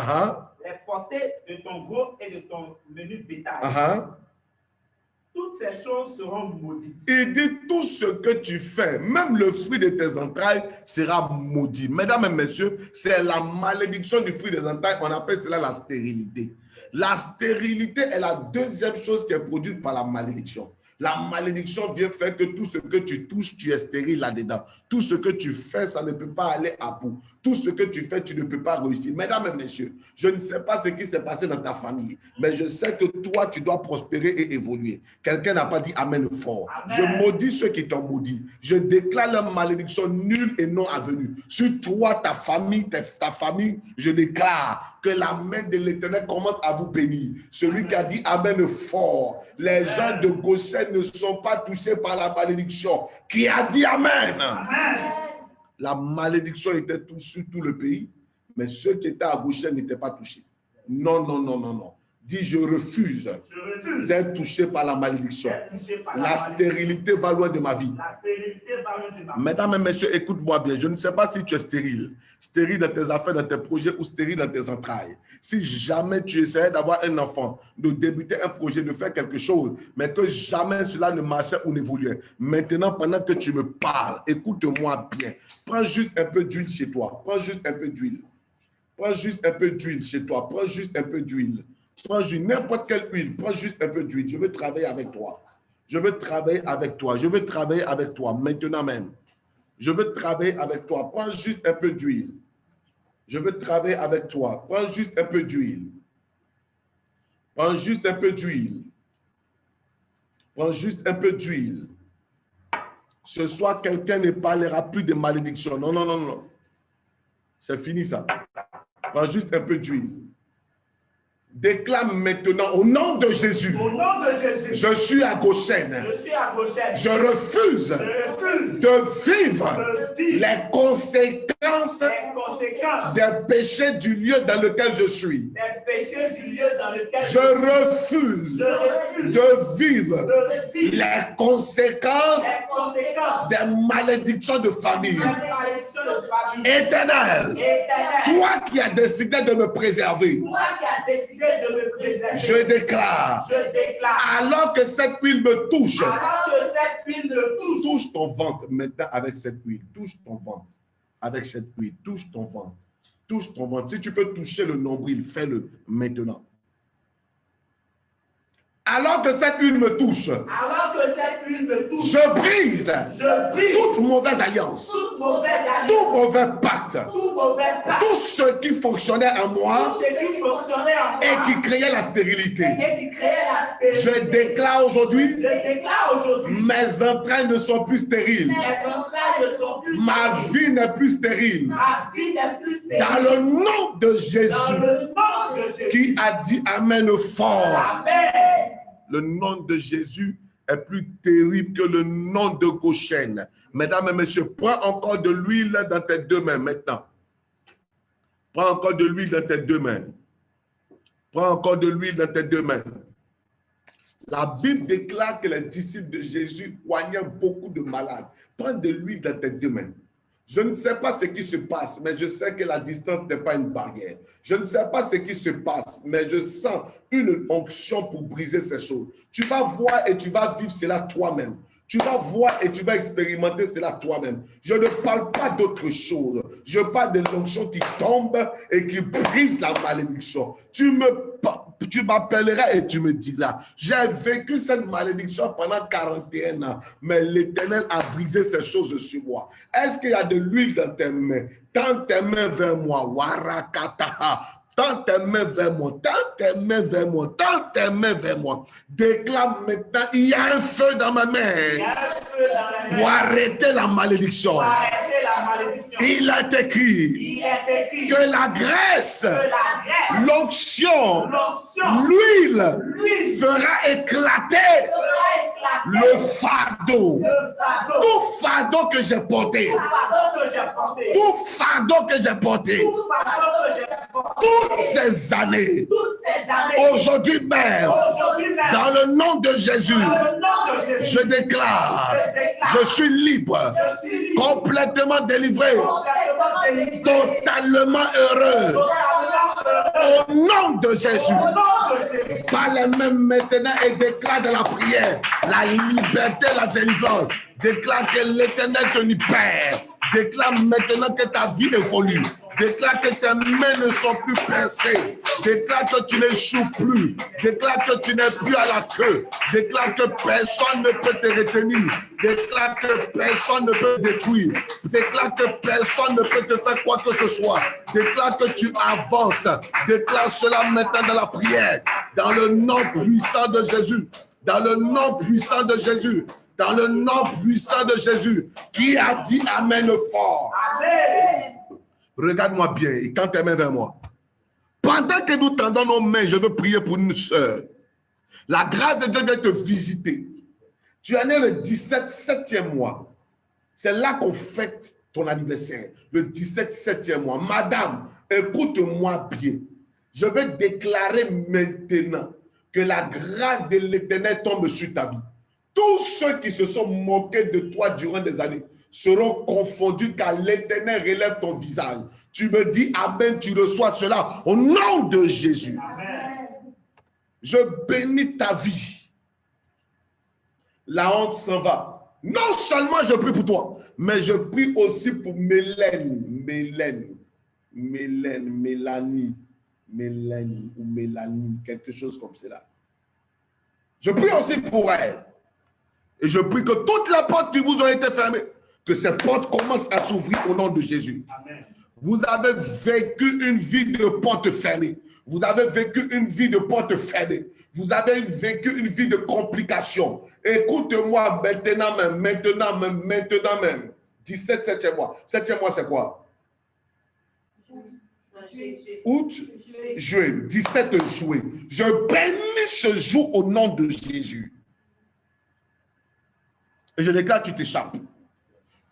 les portées de ton gros et de ton menu bétail. Toutes ces choses seront maudites. Il dit tout ce que tu fais, même le fruit de tes entrailles sera maudit. Mesdames et messieurs, c'est la malédiction du fruit des entrailles. On appelle cela la stérilité. La stérilité est la deuxième chose qui est produite par la malédiction. La malédiction vient faire que tout ce que tu touches, tu es stérile là-dedans. Tout ce que tu fais, ça ne peut pas aller à bout. Tout ce que tu fais, tu ne peux pas réussir. Mesdames et messieurs, je ne sais pas ce qui s'est passé dans ta famille, mais je sais que toi, tu dois prospérer et évoluer. Quelqu'un n'a pas dit Amen fort. Amen. Je maudis ceux qui t'ont maudit. Je déclare leur malédiction nulle et non avenue. Sur toi, ta famille, je déclare que la main de l'Éternel commence à vous bénir. Celui qui a dit Amen fort. Les gens de Goshen ne sont pas touchés par la malédiction. Qui a dit Amen? Amen. La malédiction était sur tout le pays, mais ceux qui étaient à Goshen n'étaient pas touchés. Non, non, non, non, non. Dis, je refuse d'être touché par la malédiction. La stérilité va loin de ma vie. Mesdames et messieurs, écoute-moi bien. Je ne sais pas si tu es stérile. Stérile dans tes affaires, dans tes projets ou stérile dans tes entrailles. Si jamais tu essayais d'avoir un enfant, de débuter un projet, de faire quelque chose, mais que jamais cela ne marchait ou n'évoluait. Maintenant, pendant que tu me parles, écoute-moi bien. Prends juste un peu d'huile chez toi. Prends juste un peu d'huile. Prends juste un peu d'huile chez toi. Prends juste un peu d'huile. Prends n'importe quelle huile, prends juste un peu d'huile. Je veux travailler avec toi. Je veux travailler avec toi. Je veux travailler avec toi maintenant même. Je veux travailler avec toi. Prends juste un peu d'huile. Je veux travailler avec toi. Prends juste un peu d'huile. Prends juste un peu d'huile. Prends juste un peu d'huile. Ce soir, quelqu'un ne parlera plus de malédiction. Non, non, non, non. C'est fini ça. Prends juste un peu d'huile. Déclame maintenant au nom de Jésus. Au nom de Jésus. Je suis à Goshen. Je suis à Goshen. Je refuse de vivre les conséquences des péchés du lieu dans lequel je suis. Je refuse de vivre les conséquences des malédictions de famille. Éternel, toi qui as décidé de me préserver, je déclare, alors que cette huile me touche, touche ton ventre maintenant avec cette huile, touche ton ventre avec cette huile, touche ton ventre, touche ton ventre. Si tu peux toucher le nombril, fais-le maintenant. Alors que cette huile me touche, je brise toute mauvaise alliance, tout mauvais pacte, tout ce qui fonctionnait en moi et qui créait la stérilité. Je déclare aujourd'hui, mes entrailles ne sont plus stériles. Ma vie n'est plus stérile. Dans le nom de Jésus, qui a dit Amen fort. Le nom de Jésus est plus terrible que le nom de Goshen. Mesdames et messieurs, prends encore de l'huile dans tes deux mains maintenant. Prends encore de l'huile dans tes deux mains. Prends encore de l'huile dans tes deux mains. La Bible déclare que les disciples de Jésus soignaient beaucoup de malades. Prends de l'huile dans tes deux mains. Je ne sais pas ce qui se passe, mais je sais que la distance n'est pas une barrière. Je ne sais pas ce qui se passe, mais je sens une onction pour briser ces choses. Tu vas voir et tu vas vivre cela toi-même. Tu vas voir et tu vas expérimenter cela toi-même. Je ne parle pas d'autre chose. Je parle de l'onction qui tombe et qui brise la malédiction. Tu m'appelleras et tu me diras, j'ai vécu cette malédiction pendant 41 ans, mais l'Éternel a brisé ces choses sur moi. Est-ce qu'il y a de l'huile dans tes mains? Tends tes mains vers moi. Warakataha. Tends tes mains vers moi, tends tes mains vers moi, tends tes mains vers moi. Déclame maintenant, il y a un feu dans ma main. Pour arrêter la malédiction. Il est écrit que la graisse, l'onction, l'huile fera éclater le fardeau, tout fardeau que j'ai porté, tout fardeau que j'ai porté, toutes ces années, aujourd'hui même, dans le nom de Jésus, je déclare, je suis libre, complètement délivré, totalement heureux, au nom de Jésus. Parlez même maintenant et déclare de la prière la liberté, la délivrance. Déclare que l'Éternel te libère. Déclare maintenant que ta vie évolue. Déclare que tes mains ne sont plus pincées. Déclare que tu n'échoues plus. Déclare que tu n'es plus à la queue. Déclare que personne ne peut te retenir. Déclare que personne ne peut te détruire. Déclare que personne ne peut te faire quoi que ce soit. Déclare que tu avances. Déclare cela maintenant dans la prière. Dans le nom puissant de Jésus. Dans le nom puissant de Jésus. Dans le nom puissant de Jésus. Qui a dit Amen fort? Amen. Regarde-moi bien et quand tes mains vers moi. Pendant que nous tendons nos mains, je veux prier pour une soeur. La grâce de Dieu vient te visiter. Tu es né le 17, 7e mois. C'est là qu'on fête ton anniversaire. Le 17, 7e mois. Madame, écoute-moi bien. Je vais déclarer maintenant que la grâce de l'Éternel tombe sur ta vie. Tous ceux qui se sont moqués de toi durant des années seront confondus car l'Éternel relève ton visage. Tu me dis Amen, tu reçois cela au nom de Jésus. Amen. Je bénis ta vie. La honte s'en va. Non seulement je prie pour toi, mais je prie aussi pour Mélanie ou Mélanie, quelque chose comme cela. Je prie aussi pour elle. Et je prie que toutes les portes qui vous ont été fermées, que ces portes commencent à s'ouvrir au nom de Jésus. Amen. Vous avez vécu une vie de portes fermées. Vous avez vécu une vie de portes fermées. Vous avez vécu une vie de complications. Écoute-moi maintenant même. 17, 7e mois. 7e mois, c'est quoi? Août, juillet. 17 juillet. Je bénis ce jour au nom de Jésus. Et je déclare que tu t'échappes.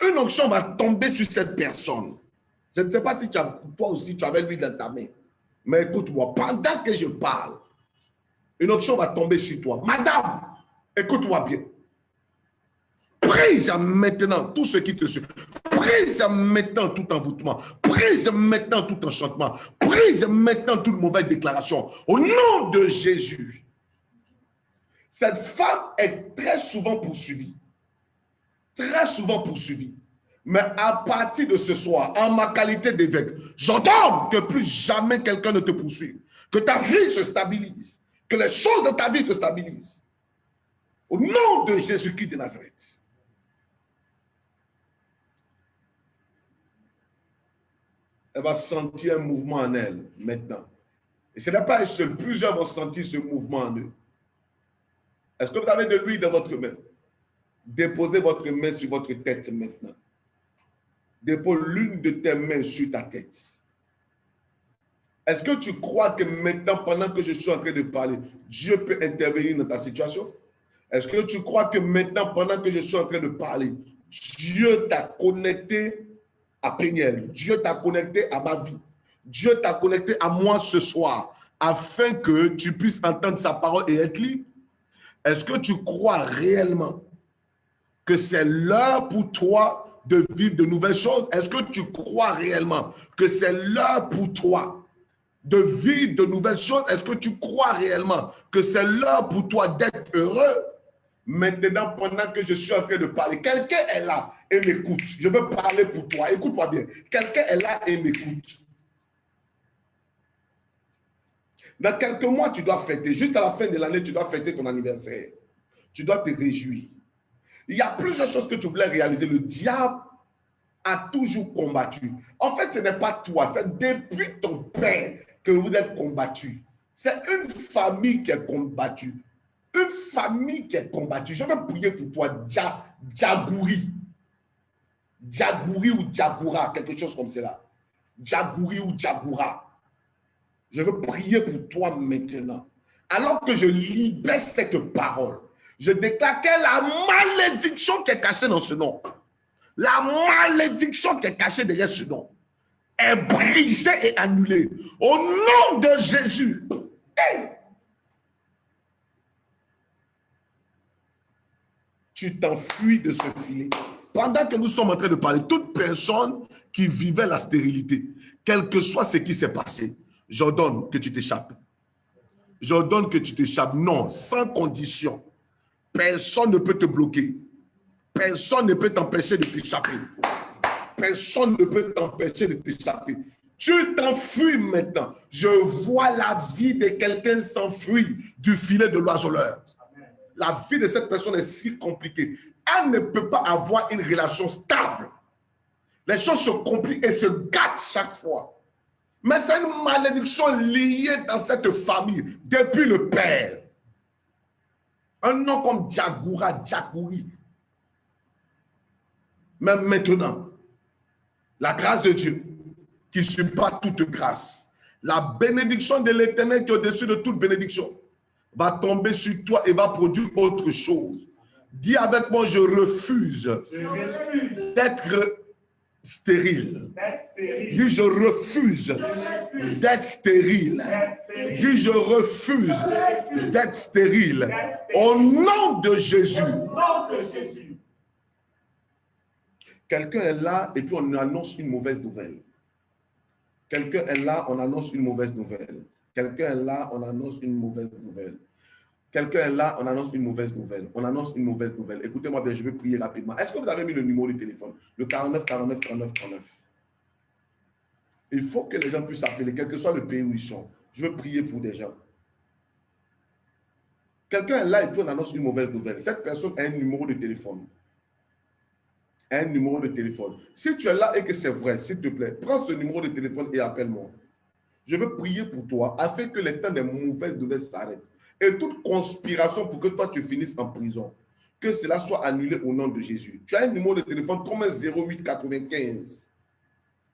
Une onction va tomber sur cette personne. Je ne sais pas si toi aussi tu avais lui dans ta main. Mais écoute-moi, pendant que je parle, une onction va tomber sur toi. Madame, écoute-moi bien. Prise maintenant tout ce qui te suit. Prise maintenant tout envoûtement. Prise maintenant tout enchantement. Prise maintenant toute mauvaise déclaration. Au nom de Jésus. Cette femme est très souvent poursuivie. Très souvent poursuivie. Mais à partir de ce soir, en ma qualité d'évêque, j'entends que plus jamais quelqu'un ne te poursuive. Que ta vie se stabilise. Que les choses de ta vie se stabilisent. Au nom de Jésus-Christ de Nazareth. Elle va sentir un mouvement en elle maintenant. Et ce n'est pas elle seule. Plusieurs vont sentir ce mouvement en eux. Est-ce que vous avez de l'huile dans votre main? Déposez votre main sur votre tête maintenant. Dépose l'une de tes mains sur ta tête. Est-ce que tu crois que maintenant, pendant que je suis en train de parler, Dieu peut intervenir dans ta situation? Est-ce que tu crois que maintenant, pendant que je suis en train de parler, Dieu t'a connecté à Péniel, Dieu t'a connecté à ma vie, Dieu t'a connecté à moi ce soir, afin que tu puisses entendre sa parole et être libre? Est-ce que tu crois réellement que c'est l'heure pour toi de vivre de nouvelles choses? Est-ce que tu crois réellement que c'est l'heure pour toi de vivre de nouvelles choses? Est-ce que tu crois réellement que c'est l'heure pour toi d'être heureux? Maintenant, pendant que je suis en train de parler, quelqu'un est là et m'écoute. Je veux parler pour toi. Écoute-moi bien. Quelqu'un est là et m'écoute. Dans quelques mois, tu dois fêter. Juste à la fin de l'année, tu dois fêter ton anniversaire. Tu dois te réjouir. Il y a plusieurs choses que tu voulais réaliser. Le diable a toujours combattu. En fait, ce n'est pas toi. C'est depuis ton père que vous êtes combattu. C'est une famille qui est combattue. Une famille qui est combattue. Je vais prier pour toi, Djagouri. Djagouri ou Djagoura, quelque chose comme cela. Djagouri ou Djagoura. Je veux prier pour toi maintenant. Alors que je libère cette parole, Je déclare que la malédiction qui est cachée dans ce nom, la malédiction qui est cachée derrière ce nom, est brisée et annulée. Au nom de Jésus. Hey! Tu t'enfuis de ce filet. Pendant que nous sommes en train de parler, toute personne qui vivait la stérilité, quel que soit ce qui s'est passé, j'ordonne que tu t'échappes. J'ordonne que tu t'échappes. Non, sans condition. Personne ne peut te bloquer. Personne ne peut t'empêcher de t'échapper. Personne ne peut t'empêcher de t'échapper. Tu t'enfuis maintenant. Je vois la vie de quelqu'un s'enfuir du filet de l'oiseleur. La vie de cette personne est si compliquée. Elle ne peut pas avoir une relation stable. Les choses se compliquent et se gâtent chaque fois. Mais c'est une malédiction liée dans cette famille depuis le père. Un nom comme Djagoura, Djagouri. Mais maintenant, la grâce de Dieu, qui ne suit pas toute grâce, la bénédiction de l'Éternel qui est au-dessus de toute bénédiction, va tomber sur toi et va produire autre chose. Dis avec moi, je refuse d'être stérile. Dis, je refuse d'être stérile. Dis, je refuse d'être stérile. Au nom de Jésus. Quelqu'un est là et puis on annonce une mauvaise nouvelle. Quelqu'un est là, on annonce une mauvaise nouvelle. Quelqu'un est là, on annonce une mauvaise nouvelle. Quelqu'un est là, on annonce une mauvaise nouvelle. On annonce une mauvaise nouvelle. Écoutez-moi bien, je vais prier rapidement. Est-ce que vous avez mis le numéro du téléphone? Le 49 49 39 39. Il faut que les gens puissent appeler, quel que soit le pays où ils sont. Je veux prier pour des gens. Quelqu'un est là et puis on annonce une mauvaise nouvelle. Cette personne a un numéro de téléphone. Un numéro de téléphone. Si tu es là et que c'est vrai, s'il te plaît, prends ce numéro de téléphone et appelle-moi. Je veux prier pour toi afin que les temps des mauvaises nouvelles s'arrêtent. Et toute conspiration pour que toi tu finisses en prison, que cela soit annulé au nom de Jésus. Tu as un numéro de téléphone comme 08 95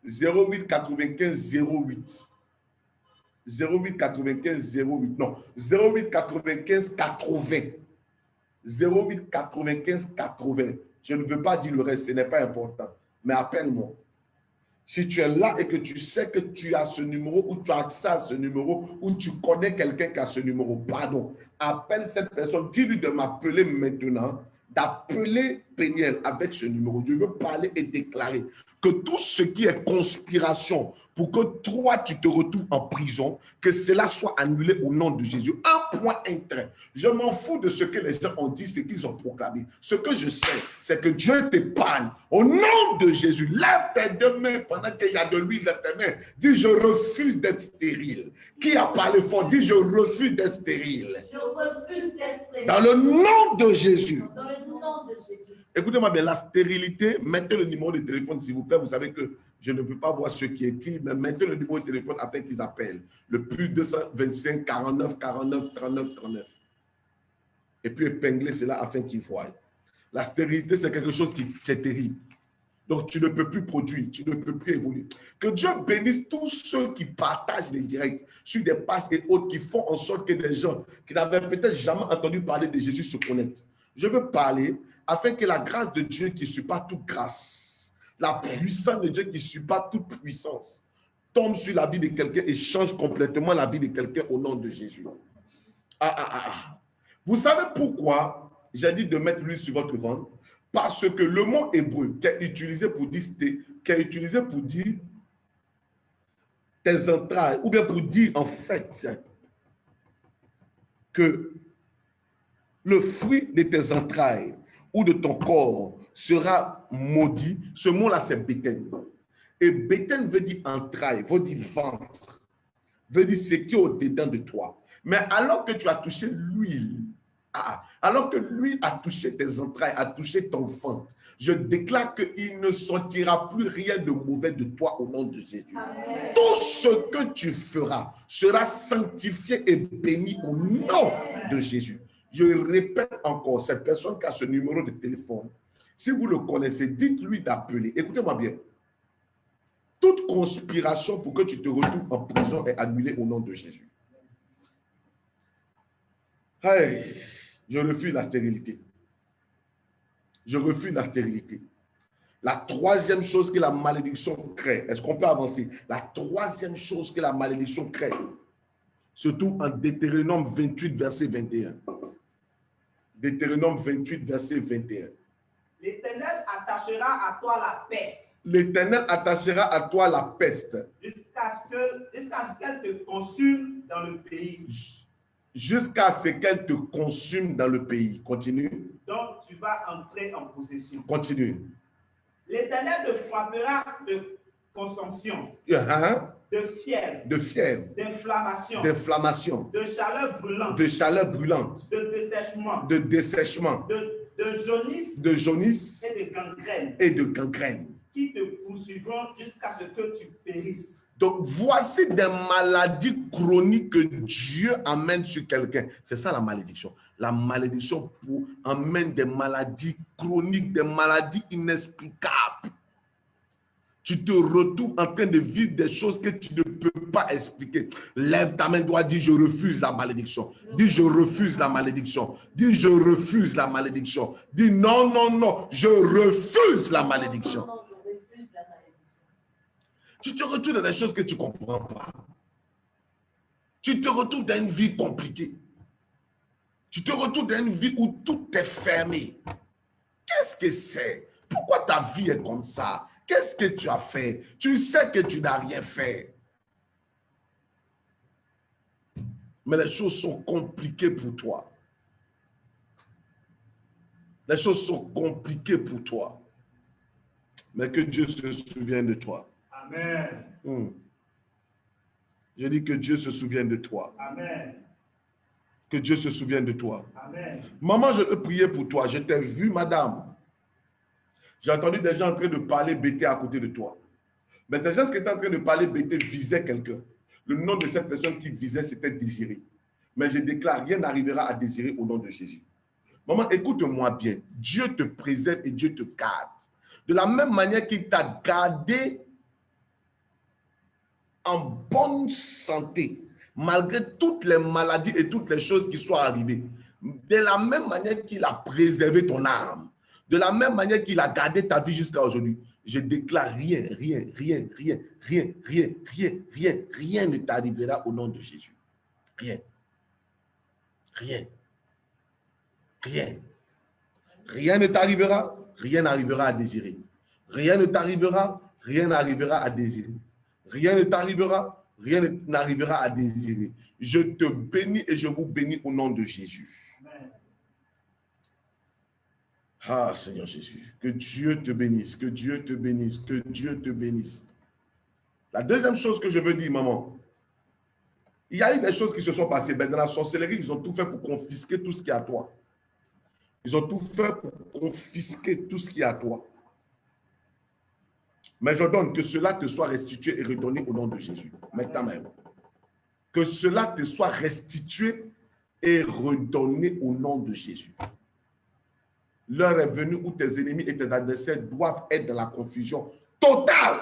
08 95 08 08 95 08 non 08 95 80 08 95 80. Je ne veux pas dire le reste, ce n'est pas important, mais appelle-moi. Si tu es là et que tu sais que tu as ce numéro ou tu as accès à ce numéro ou tu connais quelqu'un qui a ce numéro, pardon, appelle cette personne, dis-lui de m'appeler maintenant, d'appeler Péniel avec ce numéro. Je veux parler et déclarer que tout ce qui est conspiration pour que toi tu te retrouves en prison, que cela soit annulé au nom de Jésus. Un point, un trait. Je m'en fous de ce que les gens ont dit, ce qu'ils ont proclamé. Ce que je sais, c'est que Dieu t'épargne. Au nom de Jésus, lève tes deux mains pendant qu'il y a de l'huile dans tes mains. Dis, je refuse d'être stérile. Qui a parlé fort? Dis, je refuse d'être stérile. Je refuse d'être stérile. Dans le nom de Jésus. Dans le nom de Jésus. Écoutez-moi bien, la stérilité, mettez le numéro de téléphone s'il vous plaît. Vous savez que je ne peux pas voir ceux qui écrivent, mais mettez le numéro de téléphone afin qu'ils appellent. Le plus 225 49 49 39 39. Et puis épingler cela afin qu'ils voient. La stérilité, c'est quelque chose qui est terrible. Donc, tu ne peux plus produire, tu ne peux plus évoluer. Que Dieu bénisse tous ceux qui partagent les directs sur des pages et autres, qui font en sorte que des gens qui n'avaient peut-être jamais entendu parler de Jésus se connectent. Je veux parler afin que la grâce de Dieu qui ne suit pas toute grâce, la puissance de Dieu qui ne suit pas toute puissance, tombe sur la vie de quelqu'un et change complètement la vie de quelqu'un au nom de Jésus. Vous savez pourquoi j'ai dit de mettre l'huile sur votre ventre? Parce que le mot hébreu qui est utilisé pour dire, tes entrailles, ou bien pour dire en fait que le fruit de tes entrailles ou de ton corps sera maudit, ce mot-là c'est béten. Et béten veut dire entraille, veut dire ventre, veut dire ce qui est au-dedans de toi. Mais alors que tu as touché l'huile, alors que l'huile a touché tes entrailles, a touché ton ventre, je déclare qu'il ne sortira plus rien de mauvais de toi au nom de Jésus. Amen. Tout ce que tu feras sera sanctifié et béni au nom de Jésus. Je répète encore, cette personne qui a ce numéro de téléphone, si vous le connaissez, dites-lui d'appeler. Écoutez-moi bien. Toute conspiration pour que tu te retrouves en prison est annulée au nom de Jésus. Hey. Je refuse la stérilité. Je refuse la stérilité. La troisième chose que la malédiction crée, est-ce qu'on peut avancer? La troisième chose que la malédiction crée, surtout en Deutéronome 28, verset 21. Deutéronome 28, verset 21. L'Éternel attachera à toi la peste. L'Éternel attachera à toi la peste. Jusqu'à ce qu'elle te consume dans le pays. Jusqu'à ce qu'elle te consume dans le pays. Continue. Donc tu vas entrer en possession. Continue. L'Éternel te frappera de consomption, de fièvre, d'inflammation, de chaleur brûlante, de dessèchement, de jaunisse et de gangrène, qui te poursuivront jusqu'à ce que tu périsses. Donc, voici des maladies chroniques que Dieu amène sur quelqu'un. C'est ça la malédiction. La malédiction amène des maladies chroniques, des maladies inexplicables. Tu te retrouves en train de vivre des choses que tu ne peux pas expliquer. Lève ta main droite, dis je refuse la malédiction. Dis je refuse la malédiction. Dis je refuse la malédiction. Dis non, non, non, je refuse la malédiction. Tu te retrouves dans des choses que tu ne comprends pas. Tu te retrouves dans une vie compliquée. Tu te retrouves dans une vie où tout est fermé. Qu'est-ce que c'est? Pourquoi ta vie est comme ça? Qu'est-ce que tu as fait? Tu sais que tu n'as rien fait. Mais les choses sont compliquées pour toi. Les choses sont compliquées pour toi. Mais que Dieu se souvienne de toi. Amen. Je dis que Dieu se souvienne de toi. Amen. Que Dieu se souvienne de toi. Amen. Maman, je peux prier pour toi. Je t'ai vu, madame. J'ai entendu des gens en train de parler bêté à côté de toi. Mais ces gens qui étaient en train de parler bêté visaient quelqu'un. Le nom de cette personne qui visait, c'était Désiré. Mais je déclare, rien n'arrivera à Désiré au nom de Jésus. Maman, écoute-moi bien. Dieu te préserve et Dieu te garde. De la même manière qu'il t'a gardé en bonne santé, malgré toutes les maladies et toutes les choses qui sont arrivées. De la même manière qu'il a préservé ton âme, de la même manière qu'il a gardé ta vie jusqu'à aujourd'hui, je déclare rien ne t'arrivera au nom de Jésus. Rien. Rien ne t'arrivera, rien n'arrivera à désirer. Rien ne t'arrivera, rien n'arrivera à désirer. Rien ne t'arrivera, rien n'arrivera à désirer. Je te bénis et je vous bénis au nom de Jésus. Amen. Ah, Seigneur Jésus, que Dieu te bénisse, que Dieu te bénisse, que Dieu te bénisse. La deuxième chose que je veux dire, maman, il y a eu des choses qui se sont passées. Ben, dans la sorcellerie, ils ont tout fait pour confisquer tout ce qui est à toi. Ils ont tout fait pour confisquer tout ce qui est à toi. Mais je donne que cela te soit restitué et redonné au nom de Jésus. Maintenant même. Que cela te soit restitué et redonné au nom de Jésus. L'heure est venue où tes ennemis et tes adversaires doivent être dans la confusion totale.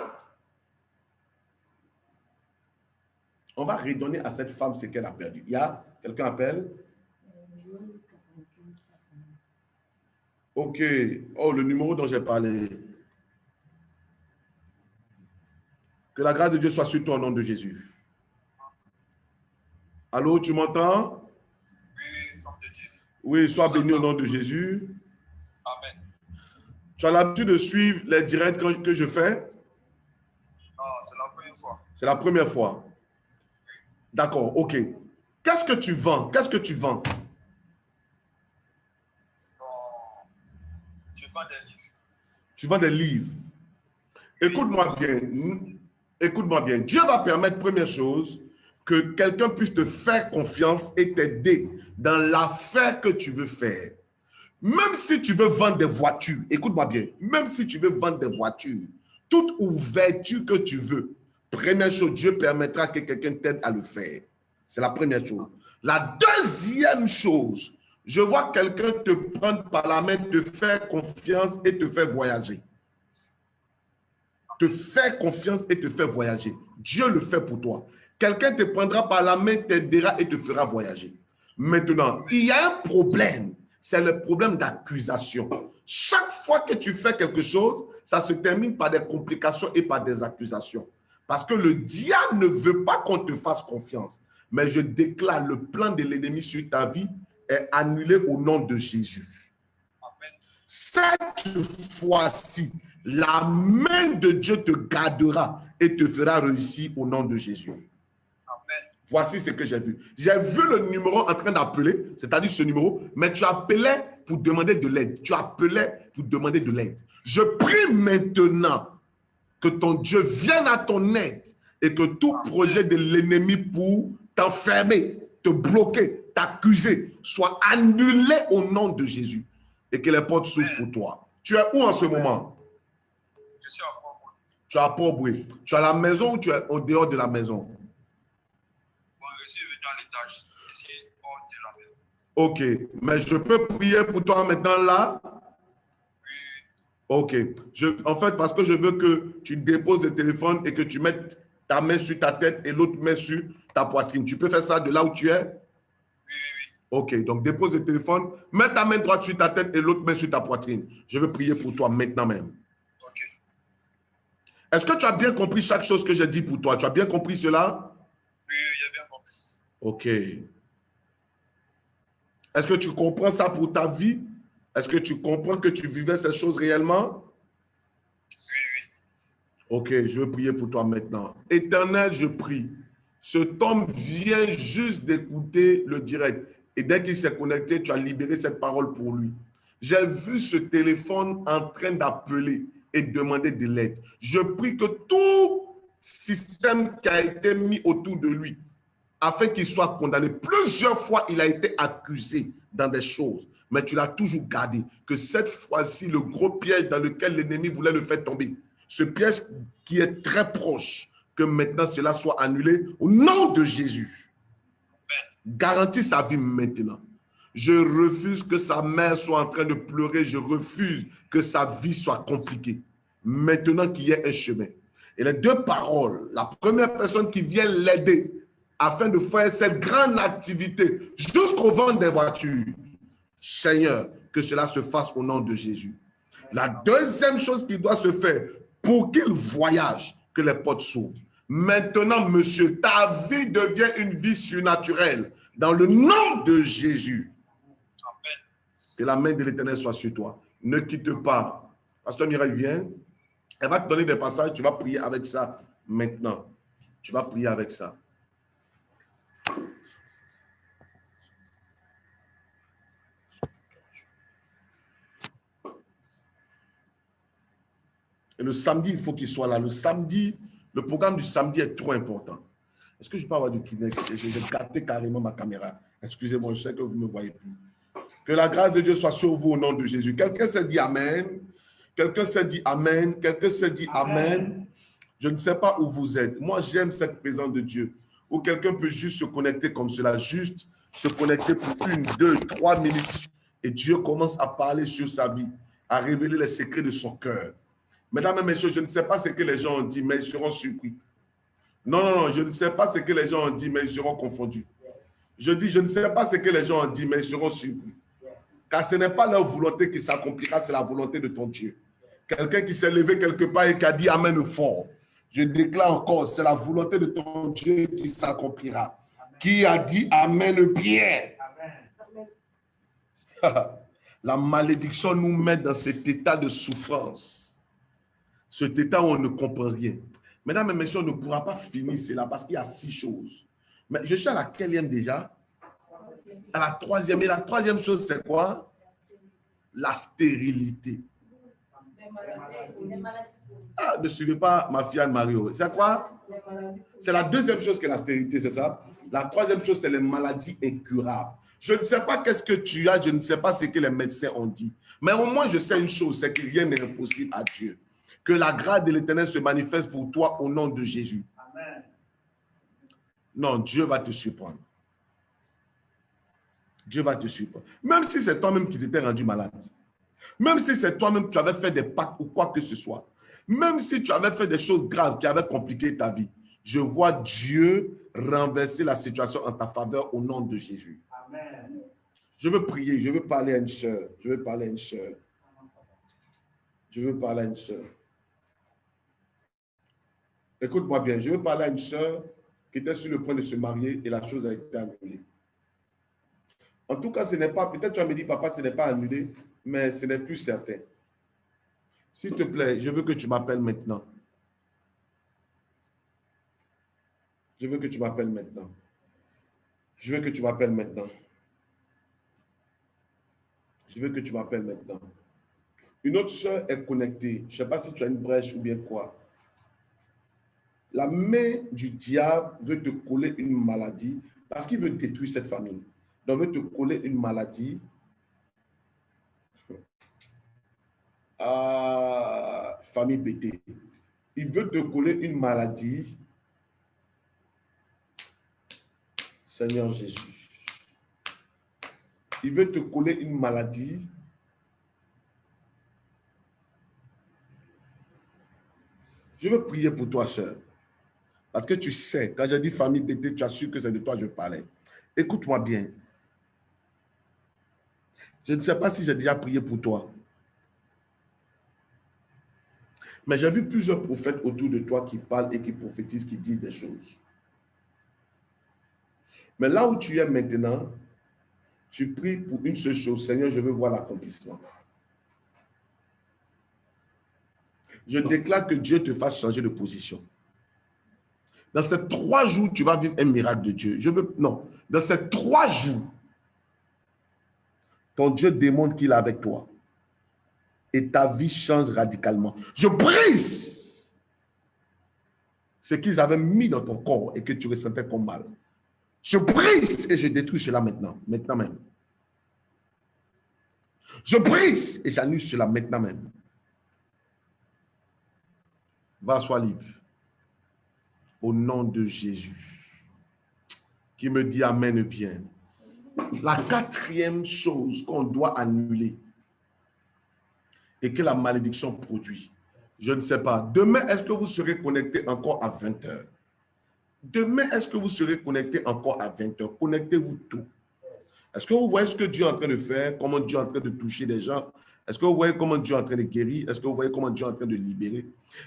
On va redonner à cette femme ce qu'elle a perdu. Il y a quelqu'un appelle? Ok. Oh, le numéro dont j'ai parlé. Que la grâce de Dieu soit sur toi au nom de Jésus. Allô, tu m'entends? Oui, sois béni au nom de Jésus. Amen. Tu as l'habitude de suivre les directs que je fais? Non, c'est la première fois. C'est la première fois. D'accord, ok. Qu'est-ce que tu vends? Qu'est-ce que tu vends? Je vends des livres. Tu vends des livres. Écoute-moi bien. Écoute-moi bien. Dieu va permettre, première chose, que quelqu'un puisse te faire confiance et t'aider dans l'affaire que tu veux faire. Même si tu veux vendre des voitures, écoute-moi bien, même si tu veux vendre des voitures, toute ouverture que tu veux, première chose, Dieu permettra que quelqu'un t'aide à le faire. C'est la première chose. La deuxième chose, je vois quelqu'un te prendre par la main, te faire confiance et te faire voyager. Te faire confiance et te faire voyager. Dieu le fait pour toi. Quelqu'un te prendra par la main, t'aidera et te fera voyager. Maintenant, il y a un problème. C'est le problème d'accusation. Chaque fois que tu fais quelque chose, ça se termine par des complications et par des accusations. Parce que le diable ne veut pas qu'on te fasse confiance. Mais je déclare, le plan de l'ennemi sur ta vie est annulé au nom de Jésus. Cette fois-ci, la main de Dieu te gardera et te fera réussir au nom de Jésus. Amen. Voici ce que j'ai vu. J'ai vu le numéro en train d'appeler, c'est-à-dire ce numéro, mais tu appelais pour demander de l'aide. Tu appelais pour demander de l'aide. Je prie maintenant que ton Dieu vienne à ton aide et que tout projet de l'ennemi pour t'enfermer, te bloquer, t'accuser soit annulé au nom de Jésus et que les portes s'ouvrent pour toi. Tu es où en ce moment? Je suis à Port-Boué. Tu es à Port-Boué. Tu es à la maison ou tu es au dehors de la maison? Bon, je suis venu à l'étage, ici, hors de la maison. Ok, mais je peux prier pour toi maintenant là? Ok, en fait, parce que je veux que tu déposes le téléphone et que tu mettes ta main sur ta tête et l'autre main sur ta poitrine. Tu peux faire ça de là où tu es? Oui. Ok, donc dépose le téléphone, mets ta main droite sur ta tête et l'autre main sur ta poitrine. Je veux prier pour toi maintenant même. Ok. Est-ce que tu as bien compris chaque chose que j'ai dit pour toi? Tu as bien compris cela? Oui, j'ai bien compris. Ok. Est-ce que tu comprends ça pour ta vie? Est-ce que tu comprends que tu vivais ces choses réellement? Oui. Ok, je veux prier pour toi maintenant. Éternel, je prie. Cet homme vient juste d'écouter le direct. Et dès qu'il s'est connecté, tu as libéré cette parole pour lui. J'ai vu ce téléphone en train d'appeler et demander de l'aide. Je prie que tout système qui a été mis autour de lui, afin qu'il soit condamné. Plusieurs fois, il a été accusé dans des choses, mais tu l'as toujours gardé. Que cette fois-ci, le gros piège dans lequel l'ennemi voulait le faire tomber, ce piège qui est très proche, que maintenant cela soit annulé au nom de Jésus. Garantis sa vie maintenant. Je refuse que sa mère soit en train de pleurer. Je refuse que sa vie soit compliquée. Maintenant qu'il y ait un chemin. Et les deux paroles, la première personne qui vient l'aider afin de faire cette grande activité jusqu'au vente des voitures. Seigneur, que cela se fasse au nom de Jésus. La deuxième chose qui doit se faire pour qu'il voyage, que les portes s'ouvrent. Maintenant, monsieur, ta vie devient une vie surnaturelle dans le nom de Jésus. Amen. Que la main de l'Éternel soit sur toi. Ne quitte pas. Pasteur Mireille vient. Elle va te donner des passages. Tu vas prier avec ça maintenant. Tu vas prier avec ça. Et le samedi, il faut qu'il soit là. Le samedi, le programme du samedi est trop important. Est-ce que je peux avoir du Kleenex? J'ai gâté carrément ma caméra. Excusez-moi, je sais que vous ne me voyez plus. Que la grâce de Dieu soit sur vous au nom de Jésus. Quelqu'un s'est dit Amen. Quelqu'un s'est dit Amen. Quelqu'un s'est dit Amen. Je ne sais pas où vous êtes. Moi, j'aime cette présence de Dieu. Où quelqu'un peut juste se connecter comme cela. Juste se connecter pour 1, 2, 3 minutes. Et Dieu commence à parler sur sa vie. À révéler les secrets de son cœur. Mesdames et messieurs, je ne sais pas ce que les gens ont dit, mais ils seront surpris. Non, je ne sais pas ce que les gens ont dit, mais ils seront confondus. Je dis, je ne sais pas ce que les gens ont dit, mais ils seront surpris. Car ce n'est pas leur volonté qui s'accomplira, c'est la volonté de ton Dieu. Quelqu'un qui s'est levé quelque part et qui a dit Amen fort. Je déclare encore, c'est la volonté de ton Dieu qui s'accomplira. Qui a dit Amen bien? La malédiction nous met dans cet état de souffrance. Cet état où on ne comprend rien. Mesdames et messieurs, on ne pourra pas finir cela parce qu'il y a 6 choses. Mais je suis à la quatrième déjà. À la troisième. Et la troisième chose, c'est quoi? La stérilité. Ah, ne suivez pas ma fille Anne-Marie. C'est quoi? C'est la deuxième chose que la stérilité, c'est ça? La troisième chose, c'est les maladies incurables. Je ne sais pas qu'est-ce que tu as, je ne sais pas ce que les médecins ont dit. Mais au moins, je sais une chose, c'est que rien n'est impossible à Dieu. Que la grâce de l'Éternel se manifeste pour toi au nom de Jésus. Amen. Non, Dieu va te surprendre. Dieu va te surprendre. Même si c'est toi-même qui t'étais rendu malade. Même si c'est toi-même qui tu avais fait des pactes ou quoi que ce soit. Même si tu avais fait des choses graves qui avaient compliqué ta vie. Je vois Dieu renverser la situation en ta faveur au nom de Jésus. Amen. Amen. Je veux prier, je veux parler à une sœur. Je veux parler à une sœur. Je veux parler à une sœur. Écoute-moi bien, je veux parler à une sœur qui était sur le point de se marier et la chose a été annulée. En tout cas, ce n'est pas, peut-être tu vas me dire, papa, ce n'est pas annulé, mais ce n'est plus certain. S'il te plaît, je veux que tu m'appelles maintenant. Je veux que tu m'appelles maintenant. Je veux que tu m'appelles maintenant. Je veux que tu m'appelles maintenant. Une autre sœur est connectée. Je ne sais pas si tu as une brèche ou bien quoi. La main du diable veut te coller une maladie parce qu'il veut détruire cette famille. Donc, il veut te coller une maladie. Famille bêtée. Il veut te coller une maladie. Seigneur Jésus. Il veut te coller une maladie. Je veux prier pour toi, sœur. Parce que tu sais, quand j'ai dit famille bêtée, tu as su que c'est de toi que je parlais. Écoute-moi bien. Je ne sais pas si j'ai déjà prié pour toi. Mais j'ai vu plusieurs prophètes autour de toi qui parlent et qui prophétisent, qui disent des choses. Mais là où tu es maintenant, tu pries pour une seule chose. Seigneur, je veux voir l'accomplissement. Je déclare que Dieu te fasse changer de position. Dans ces 3 jours, tu vas vivre un miracle de Dieu. Non, dans ces 3 jours, ton Dieu démontre qu'il est avec toi. Et ta vie change radicalement. Je brise ce qu'ils avaient mis dans ton corps et que tu ressentais comme mal. Je brise et je détruis cela maintenant. Maintenant même. Je brise et j'annule cela maintenant même. Va, sois libre. Au nom de Jésus. Qui me dit amen bien. La 4e chose qu'on doit annuler et que la malédiction produit. Je ne sais pas. Demain, est-ce que vous serez connecté encore à 20h? Demain, est-ce que vous serez connecté encore à 20h? Connectez-vous tout. Est-ce que vous voyez ce que Dieu est en train de faire? Comment Dieu est en train de toucher des gens? Est-ce que vous voyez comment Dieu est en train de guérir? Est-ce que vous voyez comment Dieu est en train de libérer?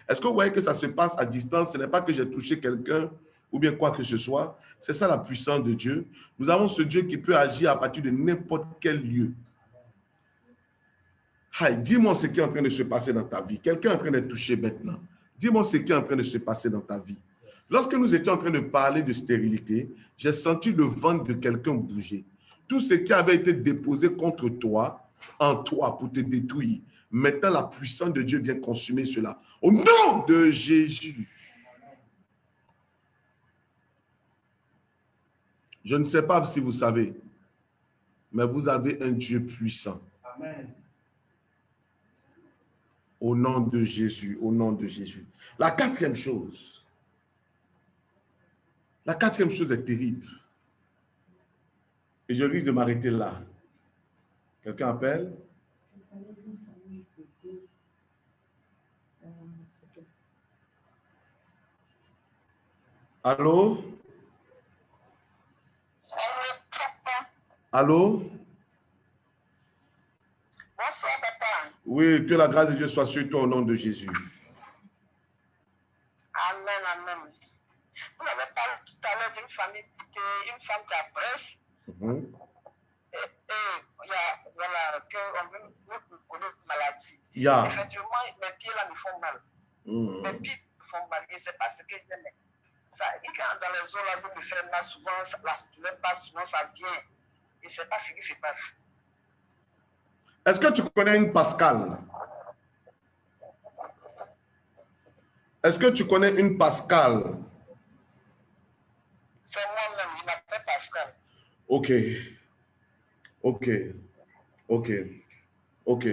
Est-ce que vous voyez que ça se passe à distance? Ce n'est pas que j'ai touché quelqu'un ou bien quoi que ce soit. C'est ça la puissance de Dieu. Nous avons ce Dieu qui peut agir à partir de n'importe quel lieu. Dis-moi ce qui est en train de se passer dans ta vie. Quelqu'un est en train de toucher maintenant. Dis-moi ce qui est en train de se passer dans ta vie. Lorsque nous étions en train de parler de stérilité, j'ai senti le ventre de quelqu'un bouger. Tout ce qui avait été déposé contre toi, en toi, pour te détruire, maintenant la puissance de Dieu vient consumer cela. Au nom de Jésus. Je ne sais pas si vous savez, mais vous avez un Dieu puissant. Amen. Au nom de Jésus, au nom de Jésus. La 4e chose. La 4e chose est terrible. Et je risque de m'arrêter là. Quelqu'un appelle? Allô? Allô? Bonsoir, papa. Oui, que la grâce de Dieu soit sur toi au nom de Jésus. Amen, amen. Vous avez parlé tout à l'heure d'une famille, une femme qui a brèche. Et il y a, voilà, qu'on veut connaître une maladie. Effectivement, mes pieds là me font mal. Mes pieds me font mal. Je ne sais pas ce que c'est, mais ça, quand dans les eaux là, vous me faites mal, souvent, la douleur passe, souvent ça vient. Je ne sais pas ce qui se passe. Est-ce que tu connais une Pascal? Est-ce que tu connais une Pascal? C'est moi-même, je m'appelle Pascal. Ok. Ok. Ok. Ok.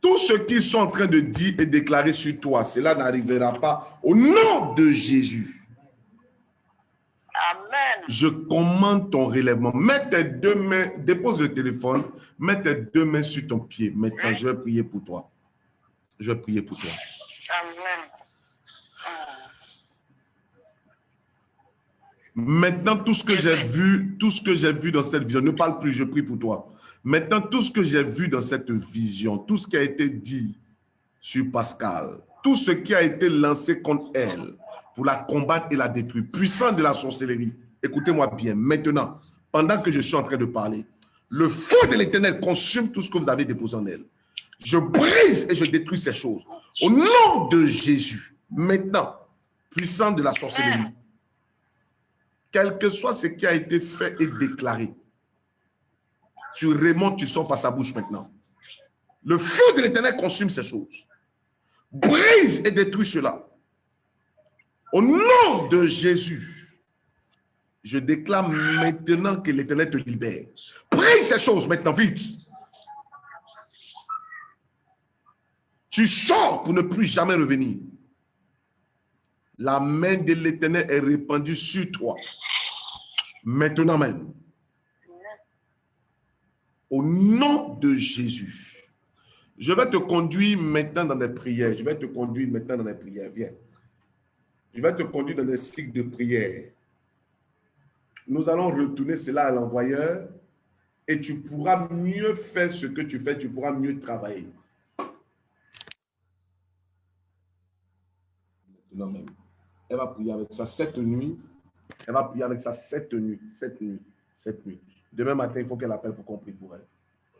Tout ce qu'ils sont en train de dire et déclarer sur toi, cela n'arrivera pas au nom de Jésus. Amen. Je commande ton relèvement. Mets tes 2 mains, dépose le téléphone, mets tes 2 mains sur ton pied. Maintenant, je vais prier pour toi. Je vais prier pour toi. Amen. Maintenant, tout ce que j'ai vu dans cette vision, ne parle plus, je prie pour toi. Maintenant, tout ce que j'ai vu dans cette vision, tout ce qui a été dit sur Pascal, tout ce qui a été lancé contre elle pour la combattre et la détruire, puissant de la sorcellerie, écoutez-moi bien, maintenant, pendant que je suis en train de parler, le feu de l'Éternel consume tout ce que vous avez déposé en elle. Je brise et je détruis ces choses. Au nom de Jésus, maintenant, puissant de la sorcellerie, quel que soit ce qui a été fait et déclaré, tu remontes, tu sors par sa bouche maintenant. Le feu de l'Éternel consume ces choses. Brise et détruis cela. Au nom de Jésus, je déclare maintenant que l'Éternel te libère. Brise ces choses maintenant, vite. Tu sors pour ne plus jamais revenir. La main de l'Éternel est répandue sur toi. Maintenant même. Au nom de Jésus. Je vais te conduire maintenant dans des prières. Je vais te conduire maintenant dans des prières. Viens. Je vais te conduire dans des cycles de prières. Nous allons retourner cela à l'envoyeur et tu pourras mieux faire ce que tu fais. Tu pourras mieux travailler. Maintenant même. Elle va prier avec ça cette nuit. Elle va prier avec ça cette nuit. Demain matin, il faut qu'elle appelle pour qu'on prie pour elle.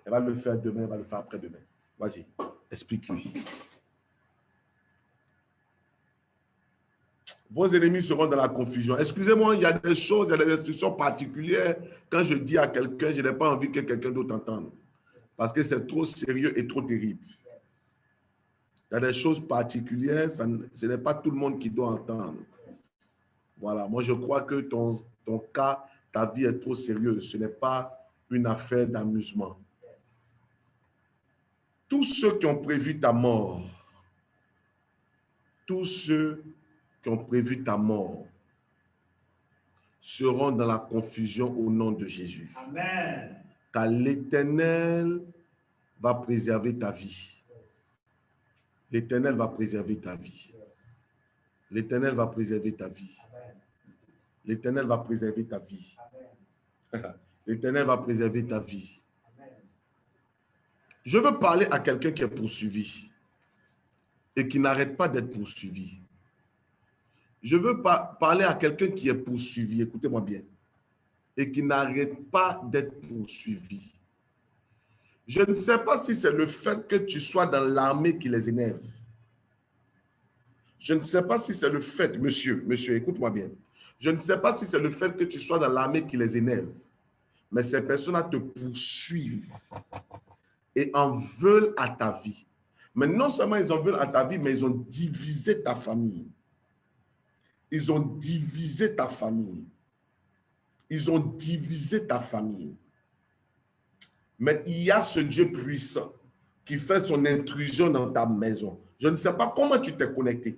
Elle va le faire demain, elle va le faire après-demain. Vas-y, explique-lui. Vos ennemis seront dans la confusion. Excusez-moi, il y a des choses, il y a des instructions particulières. Quand je dis à quelqu'un, je n'ai pas envie que quelqu'un d'autre entende. Parce que c'est trop sérieux et trop terrible. Il y a des choses particulières, ce n'est pas tout le monde qui doit entendre. Voilà, moi je crois que ton cas, ta vie est trop sérieuse. Ce n'est pas une affaire d'amusement. Tous ceux qui ont prévu ta mort, seront dans la confusion au nom de Jésus. Amen. Car l'Éternel va préserver ta vie. L'Éternel va préserver ta vie. L'Éternel va préserver ta vie. L'Éternel va préserver ta vie. L'Éternel va préserver ta vie. Je veux parler à quelqu'un qui est poursuivi et qui n'arrête pas d'être poursuivi. Je veux parler à quelqu'un qui est poursuivi, écoutez-moi bien, et qui n'arrête pas d'être poursuivi. Je ne sais pas si c'est le fait que tu sois dans l'armée qui les énerve. Je ne sais pas si c'est le fait, monsieur, écoute-moi bien. Je ne sais pas si c'est le fait que tu sois dans l'armée qui les énerve, mais ces personnes-là te poursuivent et en veulent à ta vie. Mais non seulement ils en veulent à ta vie, mais ils ont divisé ta famille. Ils ont divisé ta famille. Ils ont divisé ta famille. Mais il y a ce Dieu puissant qui fait son intrusion dans ta maison. Je ne sais pas comment tu t'es connecté.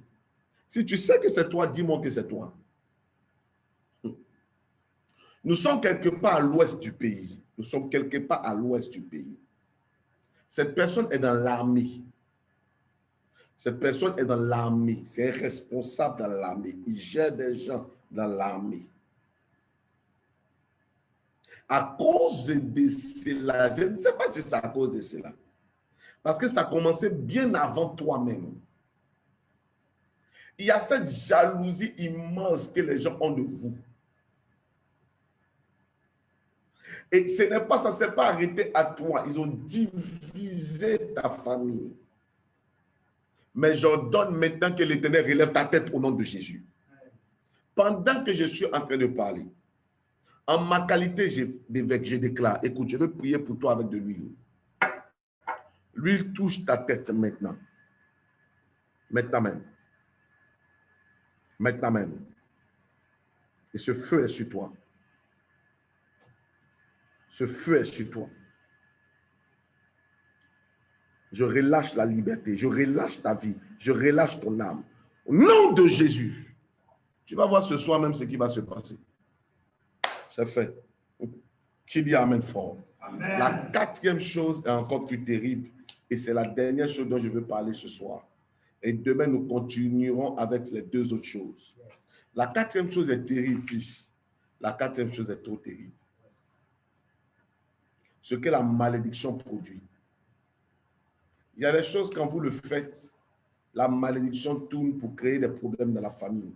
Si tu sais que c'est toi, dis-moi que c'est toi. Nous sommes quelque part à l'ouest du pays. Nous sommes quelque part à l'ouest du pays. Cette personne est dans l'armée. Cette personne est dans l'armée. C'est un responsable dans l'armée. Il gère des gens dans l'armée. À cause de cela, je ne sais pas si c'est à cause de cela. Parce que ça a commencé bien avant toi-même. Il y a cette jalousie immense que les gens ont de vous. Et ce n'est pas ça, ce n'est pas arrêté à toi. Ils ont divisé ta famille. Mais j'ordonne maintenant que l'Éternel relève ta tête au nom de Jésus. Pendant que je suis en train de parler, en ma qualité d'évêque, je déclare, écoute, je veux prier pour toi avec de l'huile. L'huile touche ta tête maintenant. Maintenant même. Maintenant même. Et ce feu est sur toi. Ce feu est sur toi. Je relâche la liberté, je relâche ta vie, je relâche ton âme. Au nom de Jésus, tu vas voir ce soir même ce qui va se passer. C'est fait. Qui dit Amen fort? Amen. La quatrième chose est encore plus terrible et c'est la dernière chose dont je veux parler ce soir. Et demain, nous continuerons avec les deux autres choses. La quatrième chose est terrible, fils. La quatrième chose est trop terrible. Ce que la malédiction produit. Il y a des choses, quand vous le faites, la malédiction tourne pour créer des problèmes dans la famille.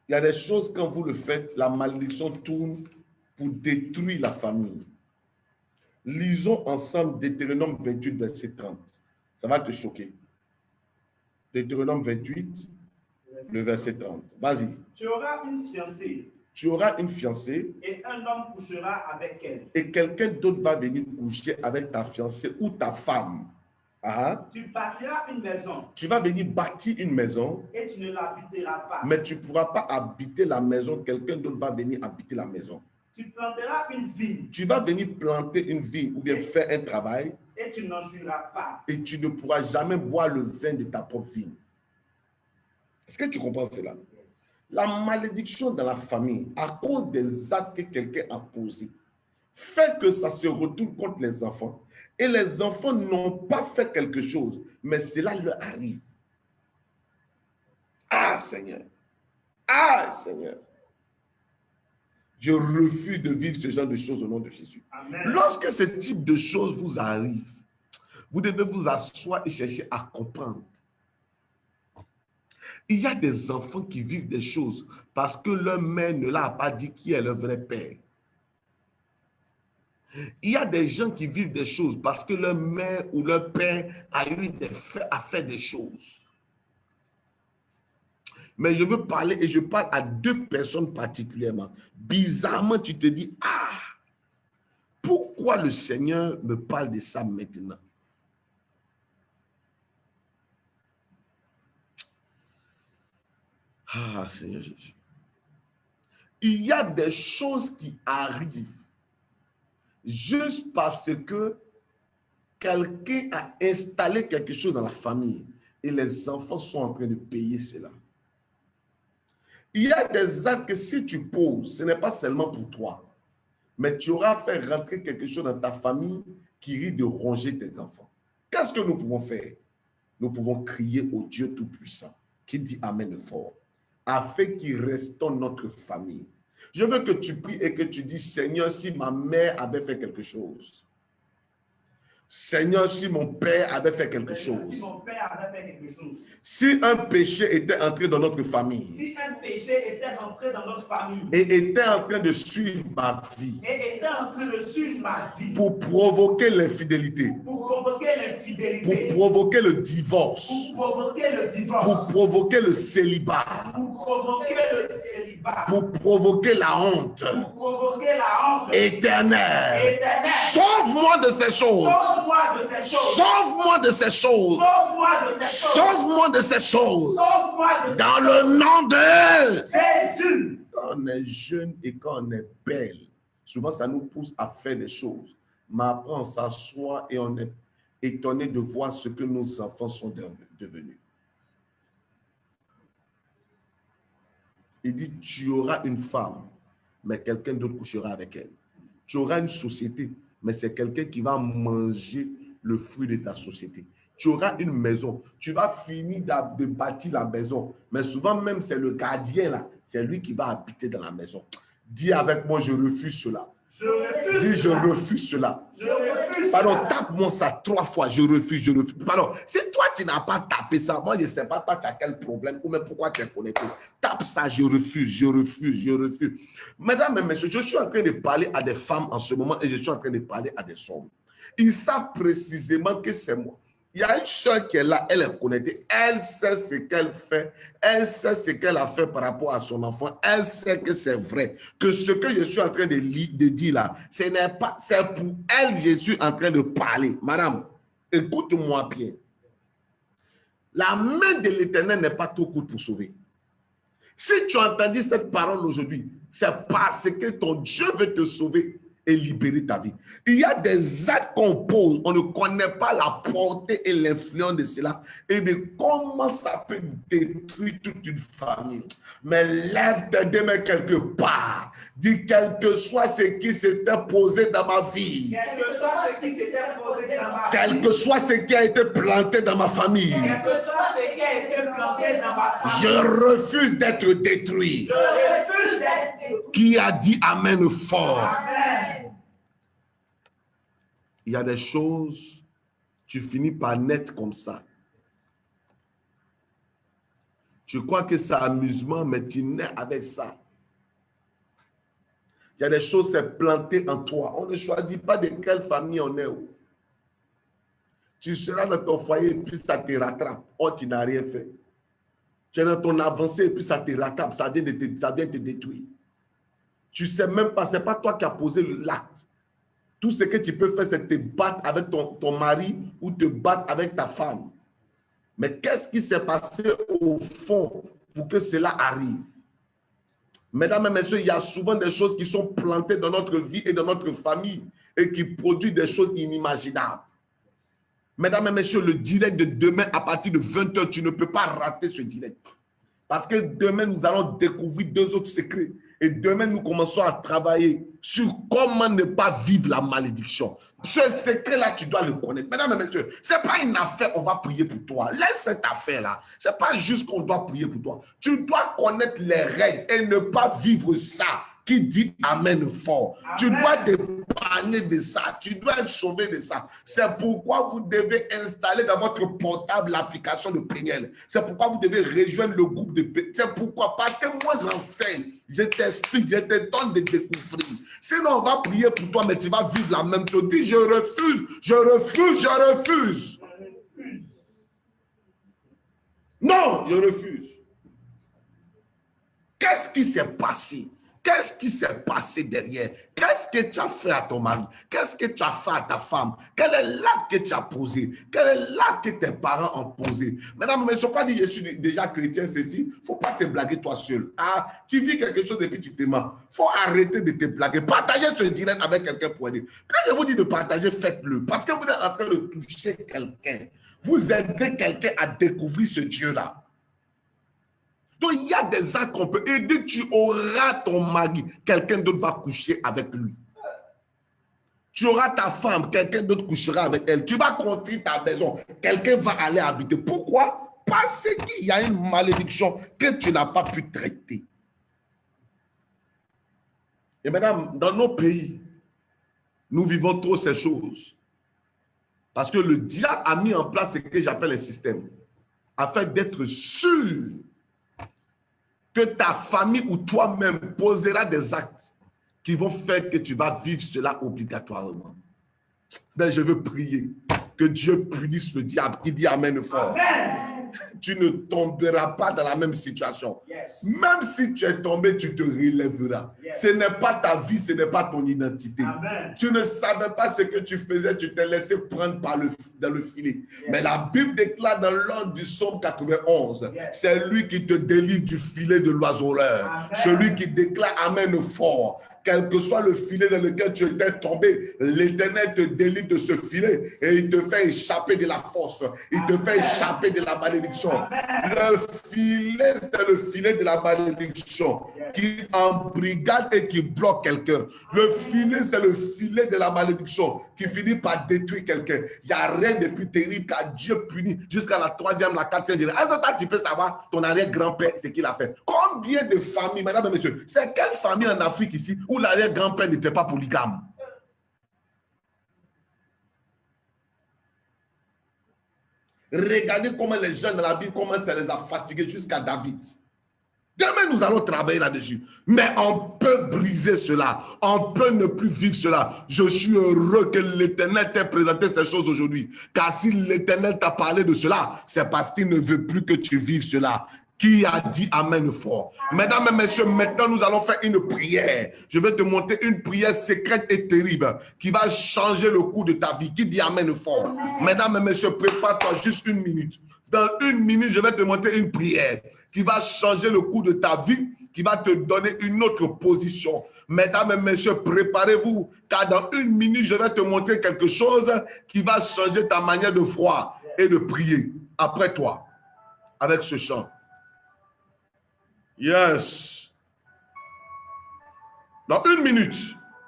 Il y a des choses, quand vous le faites, la malédiction tourne pour détruire la famille. Lisons ensemble Deutéronome 28, verset 30. Ça va te choquer. Deutéronome 28, le verset 30. Vas-y. Tu auras une fiancée. Tu auras une fiancée. Et un homme couchera avec elle. Et quelqu'un d'autre va venir coucher avec ta fiancée ou ta femme. Ah. Tu bâtiras une maison. Tu vas venir bâtir une maison. Et tu ne l'habiteras pas. Mais tu ne pourras pas habiter la maison. Quelqu'un d'autre va venir habiter la maison. Tu planteras une vigne. Tu vas venir planter une vigne ou bien faire un travail. Et tu n'en jouiras pas. Et tu ne pourras jamais boire le vin de ta propre vigne. Est-ce que tu comprends cela? La malédiction dans la famille, à cause des actes que quelqu'un a posés, fait que ça se retourne contre les enfants. Et les enfants n'ont pas fait quelque chose, mais cela leur arrive. Ah, Seigneur! Ah, Seigneur! Je refuse de vivre ce genre de choses au nom de Jésus. Amen. Lorsque ce type de choses vous arrive, vous devez vous asseoir et chercher à comprendre. Il y a des enfants qui vivent des choses parce que leur mère ne leur a pas dit qui est leur vrai père. Il y a des gens qui vivent des choses parce que leur mère ou leur père a eu à faire des choses. Mais je veux parler et je parle à deux personnes particulièrement. Bizarrement, tu te dis, ah, pourquoi le Seigneur me parle de ça maintenant? Ah, Seigneur Jésus. Il y a des choses qui arrivent juste parce que quelqu'un a installé quelque chose dans la famille et les enfants sont en train de payer cela. Il y a des actes que si tu poses, ce n'est pas seulement pour toi, mais tu auras fait rentrer quelque chose dans ta famille qui risque de ronger tes enfants. Qu'est-ce que nous pouvons faire? Nous pouvons crier au Dieu Tout-Puissant qui dit Amen fort, afin qu'il restaure notre famille. Je veux que tu pries et que tu dis, Seigneur, si ma mère avait fait quelque chose, Seigneur, si mon père avait fait quelque chose, si un péché était entré dans notre famille, si un péché était entré dans notre famille et était en train de suivre ma vie, et était en train de suivre ma vie pour provoquer l'infidélité, pour provoquer le divorce, pour provoquer le célibat, pour provoquer la honte, éternelle, sauve-moi de ces choses. Sauve-moi de ces choses. Sauve-moi de ces choses. Dans le nom de Jésus. Quand on est jeune et quand on est belle, souvent ça nous pousse à faire des choses. Mais après on s'assoit et on est étonné de voir ce que nos enfants sont devenus. Il dit, tu auras une femme, mais quelqu'un d'autre couchera avec elle. Tu auras une société, mais c'est quelqu'un qui va manger le fruit de ta société. Tu auras une maison, tu vas finir de bâtir la maison, mais souvent même c'est le gardien là, c'est lui qui va habiter dans la maison. Dis avec moi, je refuse cela. Je refuse. Dis, je refuse cela. Je refuse. Pardon, tape-moi ça 3 fois, je refuse, je refuse. Pardon, si toi tu n'as pas tapé ça, moi je ne sais pas toi tu as quel problème ou même pourquoi tu es connecté. Tape ça, je refuse, je refuse, je refuse. Mesdames et messieurs, je suis en train de parler à des femmes en ce moment et je suis en train de parler à des hommes. Ils savent précisément que c'est moi. Il y a une soeur qui est là, elle est connectée, elle sait ce qu'elle fait, elle sait ce qu'elle a fait par rapport à son enfant, elle sait que c'est vrai, que ce que je suis en train de dire là, ce n'est pas, c'est pour elle, je suis en train de parler. Madame, écoute-moi bien. La main de l'Éternel n'est pas trop courte pour sauver. Si tu as entendu cette parole aujourd'hui, c'est parce que ton Dieu veut te sauver et libérer ta vie. Il y a des actes qu'on pose, on ne connaît pas la portée et l'influence de cela et de comment ça peut détruire toute une famille. Mais lève tes mains quelque part. Dis quel que soit ce qui s'était posé dans ma vie. Quel que soit ce qui a été posé dans ma vie. Quel que soit ce qui a été planté dans ma famille. Quel que soit ce qui a été Je refuse d'être détruit. Qui a dit Amen fort? Amen. Il y a des choses, tu finis par naître comme ça. Tu crois que c'est amusement, mais tu nais avec ça. Il y a des choses, c'est planté en toi. On ne choisit pas de quelle famille on est. Tu seras dans ton foyer et puis ça te rattrape. Oh, tu n'as rien fait. Tu es dans ton avancée et puis ça te rattrape. Ça vient te détruire. Tu ne sais même pas, ce n'est pas toi qui as posé l'acte. Tout ce que tu peux faire, c'est te battre avec ton mari ou te battre avec ta femme. Mais qu'est-ce qui s'est passé au fond pour que cela arrive? Mesdames et messieurs, il y a souvent des choses qui sont plantées dans notre vie et dans notre famille et qui produisent des choses inimaginables. Mesdames et messieurs, le direct de demain à partir de 20h, tu ne peux pas rater ce direct. Parce que demain, nous allons découvrir 2 autres secrets. Et demain, nous commençons à travailler sur comment ne pas vivre la malédiction. Ce secret-là, tu dois le connaître. Mesdames et messieurs, ce n'est pas une affaire, on va prier pour toi. Laisse cette affaire-là. Ce n'est pas juste qu'on doit prier pour toi. Tu dois connaître les règles et ne pas vivre ça. Qui dit Amen fort. Amen. Tu dois t'épargner de ça. Tu dois être sauvé de ça. C'est pourquoi vous devez installer dans votre portable l'application de prière. C'est pourquoi vous devez rejoindre le groupe de prière. C'est pourquoi. Parce que moi, j'enseigne. Je t'explique. Je te donne des découvrir. Sinon, on va prier pour toi, mais tu vas vivre la même chose. Dis, je refuse. Je refuse. Je refuse. Non, je refuse. Qu'est-ce qui s'est passé? Qu'est-ce qui s'est passé derrière? Qu'est-ce que tu as fait à ton mari? Qu'est-ce que tu as fait à ta femme? Quel est l'acte que tu as posé? Quel est l'acte que tes parents ont posé? Mesdames, mais je ne pas dire je suis déjà chrétien, ceci. Il ne faut pas te blaguer toi seul. Ah, tu vis quelque chose et puis tu te mens. Il faut arrêter de te blaguer. Partagez ce direct avec quelqu'un pour aider. Quand je vous dis de partager, faites-le. Parce que vous êtes en train de toucher quelqu'un. Vous aidez quelqu'un à découvrir ce Dieu-là. Donc, il y a des actes qu'on peut. Et dès que tu auras ton mari, quelqu'un d'autre va coucher avec lui. Tu auras ta femme, quelqu'un d'autre couchera avec elle. Tu vas construire ta maison, quelqu'un va aller habiter. Pourquoi? Parce qu'il y a une malédiction que tu n'as pas pu traiter. Et mesdames, dans nos pays, nous vivons trop ces choses. Parce que le diable a mis en place ce que j'appelle un système, afin d'être sûr que ta famille ou toi-même posera des actes qui vont faire que tu vas vivre cela obligatoirement. Mais je veux prier que Dieu punisse le diable qui dit Amen fort. Amen. Tu ne tomberas pas dans la même situation. Yes. Même si tu es tombé, tu te relèveras. Yes. Ce n'est pas ta vie, ce n'est pas ton identité. Amen. Tu ne savais pas ce que tu faisais, tu t'es laissé prendre dans le filet. Yes. Mais la Bible déclare dans l'ordre du psaume 91, yes, c'est lui qui te délivre du filet de l'oiseleur. Celui qui déclare Amen fort. Quel que soit le filet dans lequel tu étais tombé, l'Éternel te délivre de ce filet et il te fait échapper de la force. Il te fait échapper de la malédiction. Le filet, c'est le filet de la malédiction qui embrigade et qui bloque quelqu'un. Le filet, c'est le filet de la malédiction qui finit par détruire quelqu'un. Il n'y a rien de plus terrible qu'à Dieu punit jusqu'à la 3e, la 4e génération. Est-ce que tu peux savoir ton arrière-grand-père, ce qu'il a fait? Combien de familles, mesdames et messieurs, c'est quelle famille en Afrique ici où l'arrière-grand-père n'était pas polygame? Regardez comment les jeunes dans la Bible, comment ça les a fatigués jusqu'à David. Demain, nous allons travailler là-dessus. Mais on peut briser cela. On peut ne plus vivre cela. Je suis heureux que l'Éternel t'ait présenté ces choses aujourd'hui. Car si l'Éternel t'a parlé de cela, c'est parce qu'il ne veut plus que tu vives cela. Qui a dit Amen fort? Mesdames et messieurs, maintenant nous allons faire une prière. Je vais te montrer une prière secrète et terrible qui va changer le cours de ta vie. Qui dit Amen fort? Amen. Mesdames et messieurs, prépare-toi juste 1 minute. Dans 1 minute, je vais te montrer une prière qui va changer le cours de ta vie, qui va te donner une autre position. Mesdames et messieurs, préparez-vous, car dans 1 minute, je vais te montrer quelque chose qui va changer ta manière de voir et de prier. Après toi, avec ce chant. Yes. Dans 1 minute,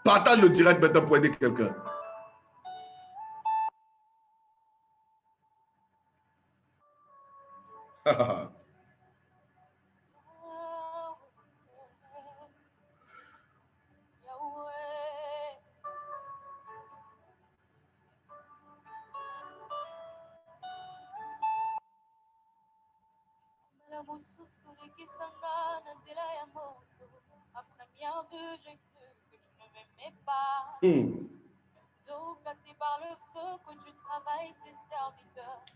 partage le direct maintenant pour aider quelqu'un.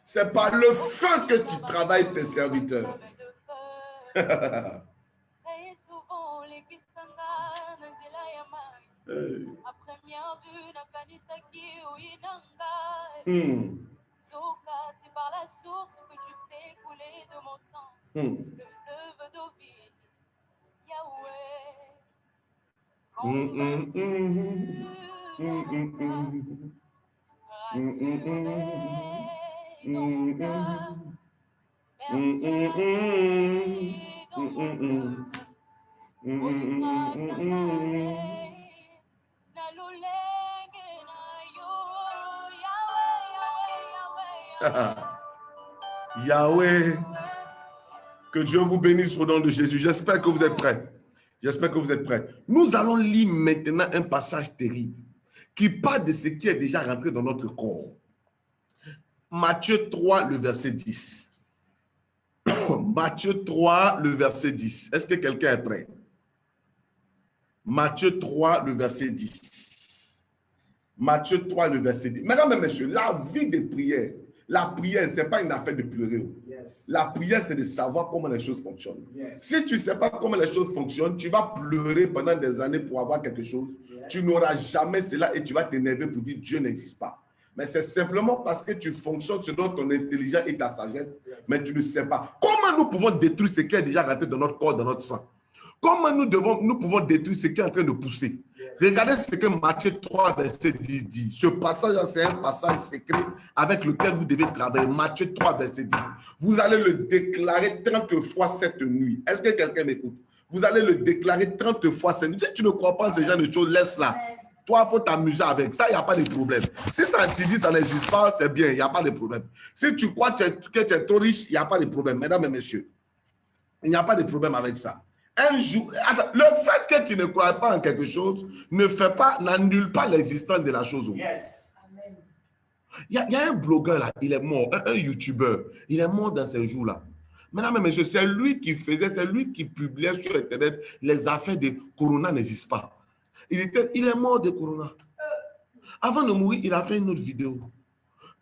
C'est par le feu que tu travailles tes serviteurs. C'est par la source que tu fais couler de mon sang le fleuve d'eau vive, Yahweh, que Dieu vous bénisse au nom de Jésus. J'espère que vous êtes prêts. J'espère que vous êtes prêts. Nous allons lire maintenant un passage terrible qui parle de ce qui est déjà rentré dans notre corps. Matthieu 3, le verset 10. Matthieu 3, le verset 10. Est-ce que quelqu'un est prêt? Matthieu 3, le verset 10. Matthieu 3, le verset 10. Mesdames et messieurs, la vie de prière, la prière, ce n'est pas une affaire de pleurer. Yes. La prière, c'est de savoir comment les choses fonctionnent. Yes. Si tu ne sais pas comment les choses fonctionnent, tu vas pleurer pendant des années pour avoir quelque chose. Yes. Tu n'auras jamais cela et tu vas t'énerver pour dire Dieu n'existe pas. Mais c'est simplement parce que tu fonctionnes selon ton intelligence et ta sagesse, yes. Mais tu ne sais pas. Comment nous pouvons détruire ce qui est déjà rentré dans notre corps, dans notre sang? Comment nous pouvons détruire ce qui est en train de pousser? Regardez ce que Matthieu 3, verset 10 dit. Ce passage, c'est un passage secret avec lequel vous devez travailler. Matthieu 3, verset 10. Vous allez le déclarer 30 fois cette nuit. Est-ce que quelqu'un m'écoute? Vous allez le déclarer 30 fois cette nuit. Si tu ne crois pas en ce genre de choses, laisse-la. Toi, il faut t'amuser avec ça, il n'y a pas de problème. Si ça te dit ça n'existe pas, c'est bien, il n'y a pas de problème. Si tu crois que tu es trop riche, il n'y a pas de problème. Mesdames et messieurs, il n'y a pas de problème avec ça. Un jour, le fait que tu ne crois pas en quelque chose n'annule pas l'existence de la chose. Yes. Il y a un blogueur là, il est mort, un youtubeur, il est mort dans ces jours-là. Mesdames et messieurs, c'est lui qui publiait sur Internet les affaires de Corona n'existe pas. Il est mort de Corona. Avant de mourir, il a fait une autre vidéo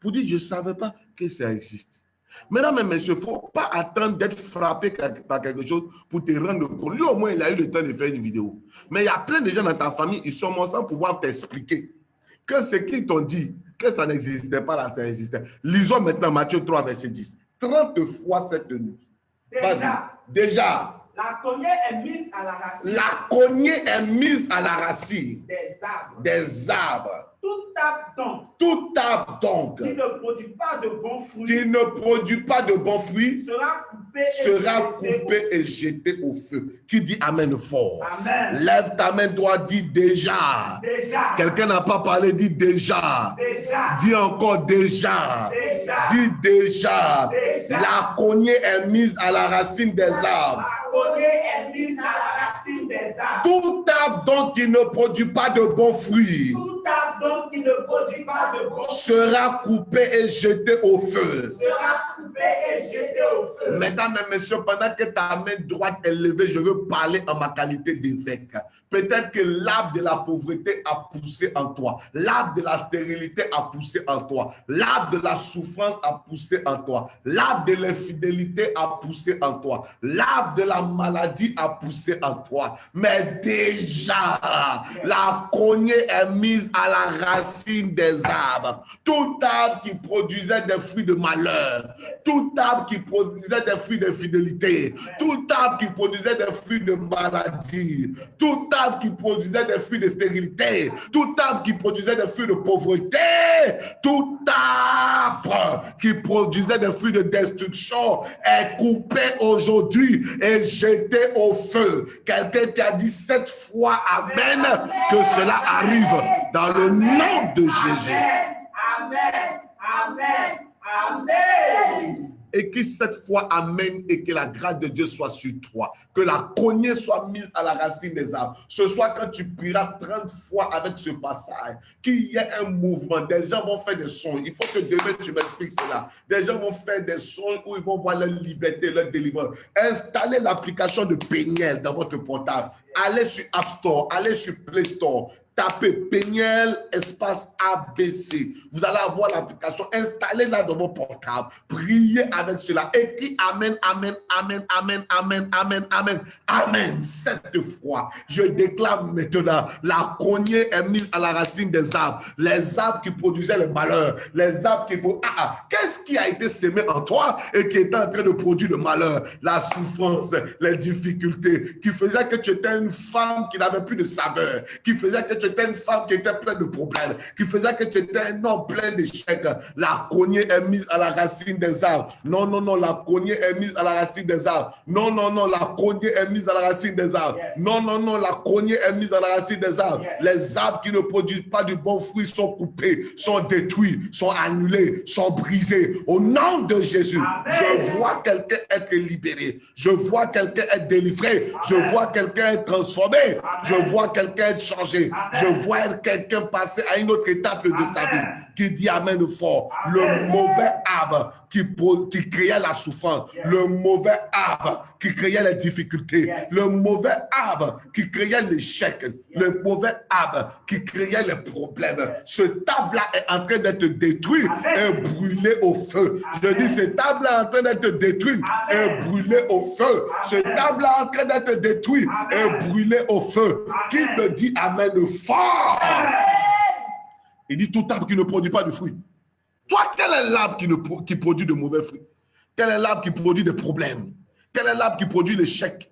pour dire je ne savais pas que ça existe. Mesdames et messieurs, il ne faut pas attendre d'être frappé par quelque chose pour te rendre compte. Lui, au moins, il a eu le temps de faire une vidéo. Mais il y a plein de gens dans ta famille, ils sont morts sans pouvoir t'expliquer que ce qu'ils t'ont dit, que ça n'existait pas là, ça existait. Lisons maintenant Matthieu 3, verset 10. 30 fois cette nuit. Déjà. La cognée est mise à la racine. La cognée est mise à la racine. Des arbres. Tout arbre donc. Qui ne produit pas de bons fruits. Sera coupé et jeté au feu. Qui dit amen fort? Amen. Lève ta main droite, dis déjà. Quelqu'un n'a pas parlé, dit déjà. Dis encore déjà. Dis déjà. La cognée est mise à la racine des arbres. Tout arbre donc qui ne produit pas de bons fruits sera coupé et jeté au feu. Mesdames et messieurs, pendant que ta main droite est levée, je veux parler en ma qualité d'évêque. Peut-être que l'arbre de la pauvreté a poussé en toi. L'arbre de la stérilité a poussé en toi. L'arbre de la souffrance a poussé en toi. L'arbre de l'infidélité a poussé en toi. L'arbre de la maladie a poussé en toi. Mais déjà, la cognée est mise à la racine des arbres. Tout arbre qui produisait des fruits de malheur, tout arbre qui produisait des fruits d'infidélité, tout arbre qui produisait des fruits de maladie, tout arbre qui produisait des fruits de stérilité, tout arbre qui produisait des fruits de pauvreté, tout arbre qui produisait des fruits de destruction est coupé aujourd'hui et jeté au feu. Quelqu'un qui a dit 7 fois amen, que cela arrive dans le nom de Jésus. Amen. Amen. Amen. et qui cette fois amène et que la grâce de Dieu soit sur toi. Que la cognée soit mise à la racine des arbres. Ce soir, quand tu prieras 30 fois avec ce passage, qu'il y ait un mouvement. Des gens vont faire des sons. Il faut que demain tu m'expliques cela. Des gens vont faire des sons où ils vont voir leur liberté, leur délivrance. Installez l'application de Peniel dans votre portable. Allez sur App Store, allez sur Play Store. Tapez Peniel espace ABC. Vous allez avoir l'application. Installez-la dans vos portables. Priez avec cela. Et qui amen, amen, amen, amen, amen, amen, amen, amen. 7 fois. Je déclare maintenant, la cognée est mise à la racine des arbres. Les arbres qui produisaient le malheur. Les arbres qui... Qu'est-ce qui a été semé en toi et qui était en train de produire le malheur? La souffrance, les difficultés, qui faisait que tu étais une femme qui n'avait plus de saveur, qui faisait que tu étais une femme qui était pleine de problèmes, qui faisait que tu étais un homme plein d'échecs. La cognée est mise à la racine des arbres. Non, non, non, la cognée est mise à la racine des arbres. Non, non, non, la cognée est mise à la racine des arbres. Non, non, non, la cognée est mise à la racine des arbres. Les arbres qui ne produisent pas du bon fruit sont coupés, sont détruits, sont annulés, sont brisés. Au nom de Jésus, je vois quelqu'un être libéré. Je vois quelqu'un être délivré. Je vois quelqu'un être transformé. Je vois quelqu'un être changé. Je vois quelqu'un passer à une autre étape de sa vie. Qui dit amen fort. Le mauvais arbre qui créait la souffrance. Le mauvais arbre qui créait les difficultés. Le mauvais arbre qui créait l'échec. Le mauvais arbre qui créait les problèmes. Ce arbre-là est en train d'être détruit et brûlé au feu. Je dis, cet arbre-là est en train d'être détruit et brûlé au feu. Ce arbre-là est en train d'être détruit et brûlé au feu. Qui me dit amen fort? Il dit tout arbre qui ne produit pas de fruits. Toi, quel est l'arbre qui produit de mauvais fruits? Quel est l'arbre qui produit des problèmes? Quel est l'arbre qui produit l'échec?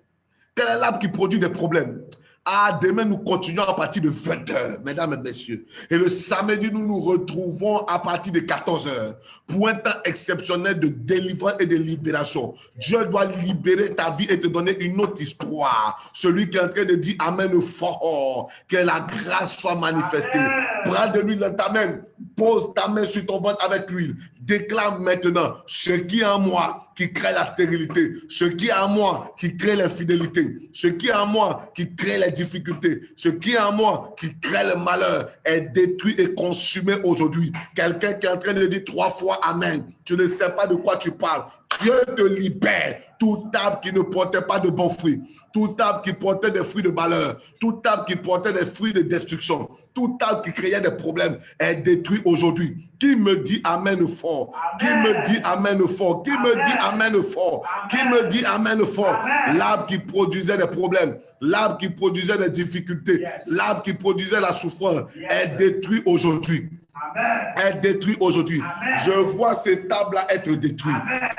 Quel est l'arbre qui produit des problèmes? Ah, demain, nous continuons à partir de 20h, mesdames et messieurs. Et le samedi, nous nous retrouvons à partir de 14h pour un temps exceptionnel de délivrance et de libération. Dieu doit libérer ta vie et te donner une autre histoire. Celui qui est en train de dire amen fort, que la grâce soit manifestée. Prends de l'huile dans ta main, pose ta main sur ton ventre avec l'huile. Déclare maintenant ce qui est en moi qui crée la stérilité, ce qui est en moi qui crée l'infidélité, ce qui est en moi qui crée les difficultés, ce qui est en moi qui crée le malheur est détruit et consumé aujourd'hui. Quelqu'un qui est en train de dire 3 fois amen, tu ne sais pas de quoi tu parles. Dieu te libère. Tout arbre qui ne portait pas de bons fruits, tout arbre qui portait des fruits de malheur, tout arbre qui portait des fruits de destruction, tout arbre qui créait des problèmes est détruit aujourd'hui. Qui me dit amen fort? Qui me dit amen fort? Qui me dit amen fort? Qui me dit amen fort? L'arbre qui produisait des problèmes, l'arbre qui produisait des difficultés, l'arbre qui produisait la souffrance est détruit aujourd'hui. Est détruit aujourd'hui. Je vois cet arbre-là être détruit.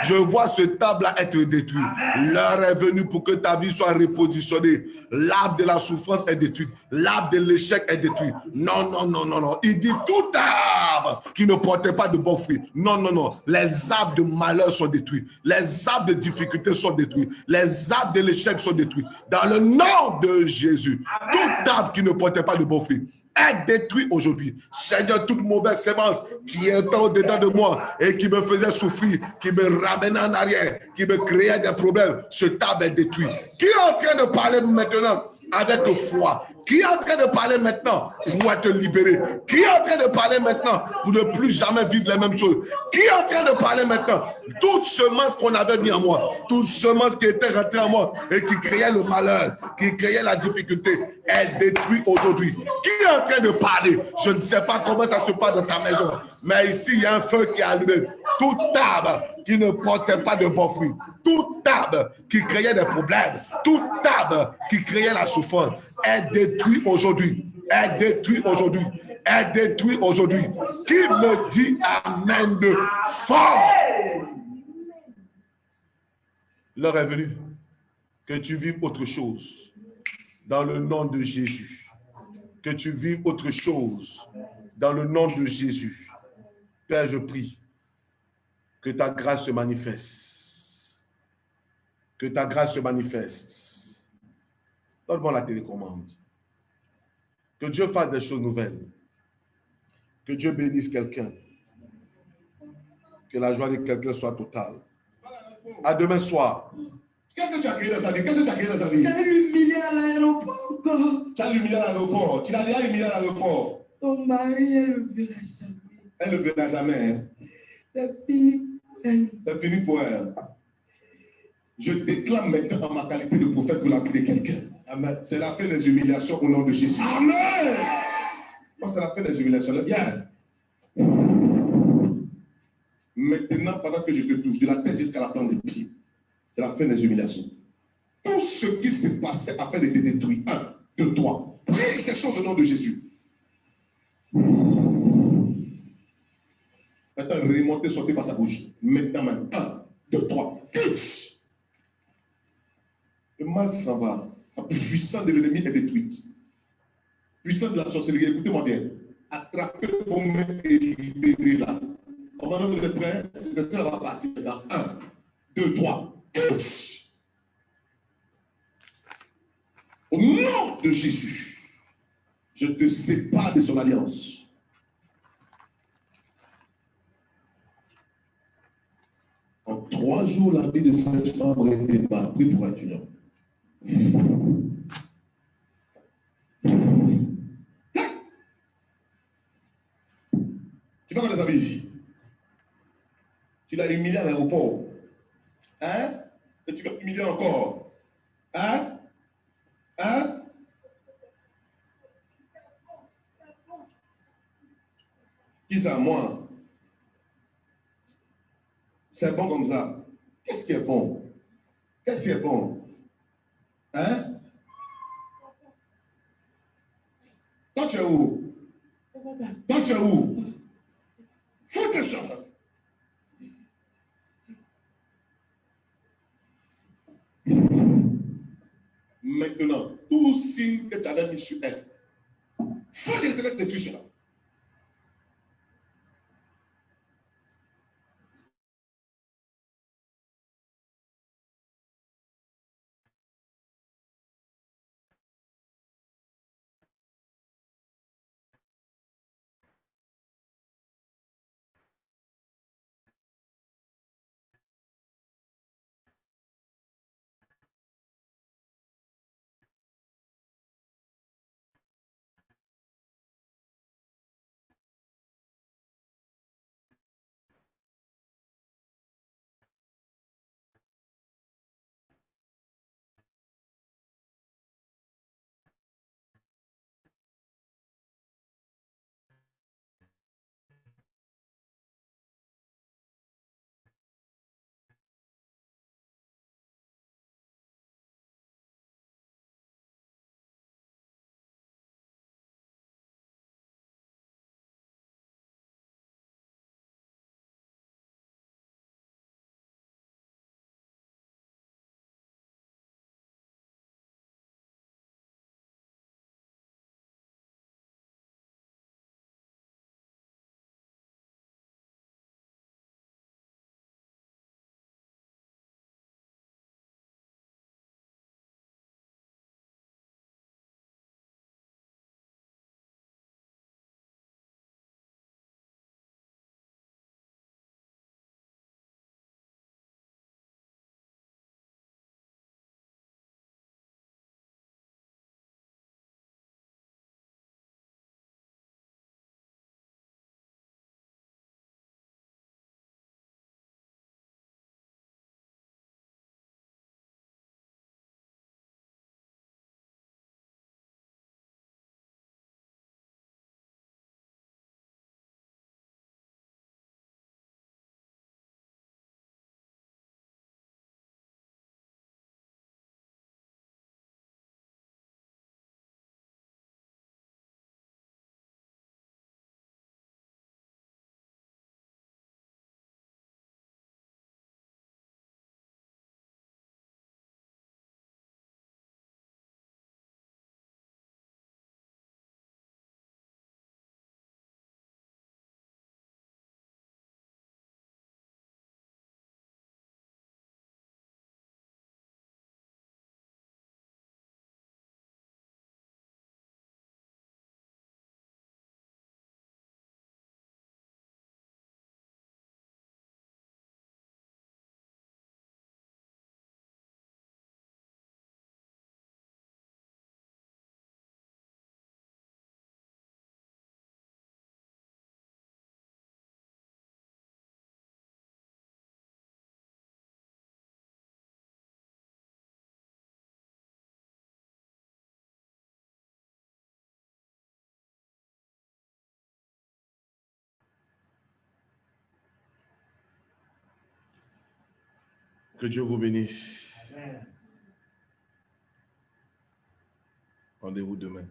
Je vois cet arbre-là être détruit. L'heure est venue pour que ta vie soit repositionnée. L'arbre de la souffrance est détruit. L'arbre de l'échec est détruit. Non, non, non, non, non. Il dit tout arbre qui ne portait pas de bons fruits. Non, non, non. Les arbres de malheur sont détruits. Les arbres de difficulté sont détruits. Les arbres de l'échec sont détruits. Dans le nom de Jésus, tout arbre qui ne portait pas de bons fruits est détruit aujourd'hui. Seigneur, toute mauvaise sémence qui était au-dedans de moi et qui me faisait souffrir, qui me ramenait en arrière, qui me créait des problèmes, ce arbre est détruit. Qui est en train de parler maintenant avec foi? Qui est en train de parler maintenant pour être libéré? Qui est en train de parler maintenant pour ne plus jamais vivre les mêmes choses? Qui est en train de parler maintenant? Toute semence qu'on avait mis en moi, toute semence qui était rentrée en moi et qui créait le malheur, qui créait la difficulté, est détruite aujourd'hui. Qui est en train de parler? Je ne sais pas comment ça se passe dans ta maison, mais ici, il y a un feu qui est allumé. Tout arbre qui ne portait pas de bons fruits, tout arbre qui créait des problèmes, tout arbre qui créait la souffrance est détruit aujourd'hui, est détruit aujourd'hui, est détruit aujourd'hui. Qui me dit amen de fort? L'heure est venue que tu vives autre chose dans le nom de Jésus. Que tu vives autre chose dans le nom de Jésus. Père, je prie que ta grâce se manifeste. Que ta grâce se manifeste. Donne-moi la télécommande. Que Dieu fasse des choses nouvelles. Que Dieu bénisse quelqu'un. Que la joie de quelqu'un soit totale. À demain soir. Qu'est-ce que tu as créé dans ta vie? Qu'est-ce que tu as créé dans ta vie? Tu as humilié à l'aéroport. Tu as humilié à l'aéroport. Tu l'as déjà humilié à l'aéroport. Ton mari, elle ne le verra jamais. Elle ne le verra jamais. Hein. C'est fini pour elle. C'est fini pour elle. Je déclare maintenant en ma qualité de prophète pour la vie de quelqu'un. Amen. C'est la fin des humiliations au nom de Jésus. Amen. Moi, c'est la fin des humiliations. Yes. Maintenant, pendant que je te touche, de la tête jusqu'à la plante des pieds, c'est la fin des humiliations. Tout ce qui s'est passé afin de te détruire. 1, 2, 3. Prie ces choses au nom de Jésus. Maintenant, remontez, sortez par sa bouche. Maintenant, 1, 2, 3. Quitte. Le mal s'en va. La puissance de l'ennemi est détruite. Puissance de la sorcellerie, écoutez-moi bien. Attrapez vos mains et libérez-la. Comment vous êtes prêts? C'est que ça va partir dans 1, 2, 3. Au nom de Jésus, je te sépare de son alliance. En 3 jours, la vie de cette femme aurait été pris pour un tueur. Tu vas dans les amis. Tu l'as humilié à l'aéroport. Hein? Et tu vas humilier encore. Hein? Hein? Qui ça, moi? C'est bon comme ça. Qu'est-ce qui est bon? Qu'est-ce qui est bon? Hein? Toi, tu es où? Toi, tu es où? Faut te changer. Maintenant, tout signe que tu avais mis sur elle, faut que tu te détruire cela. Que Dieu vous bénisse. Amen. Rendez-vous demain.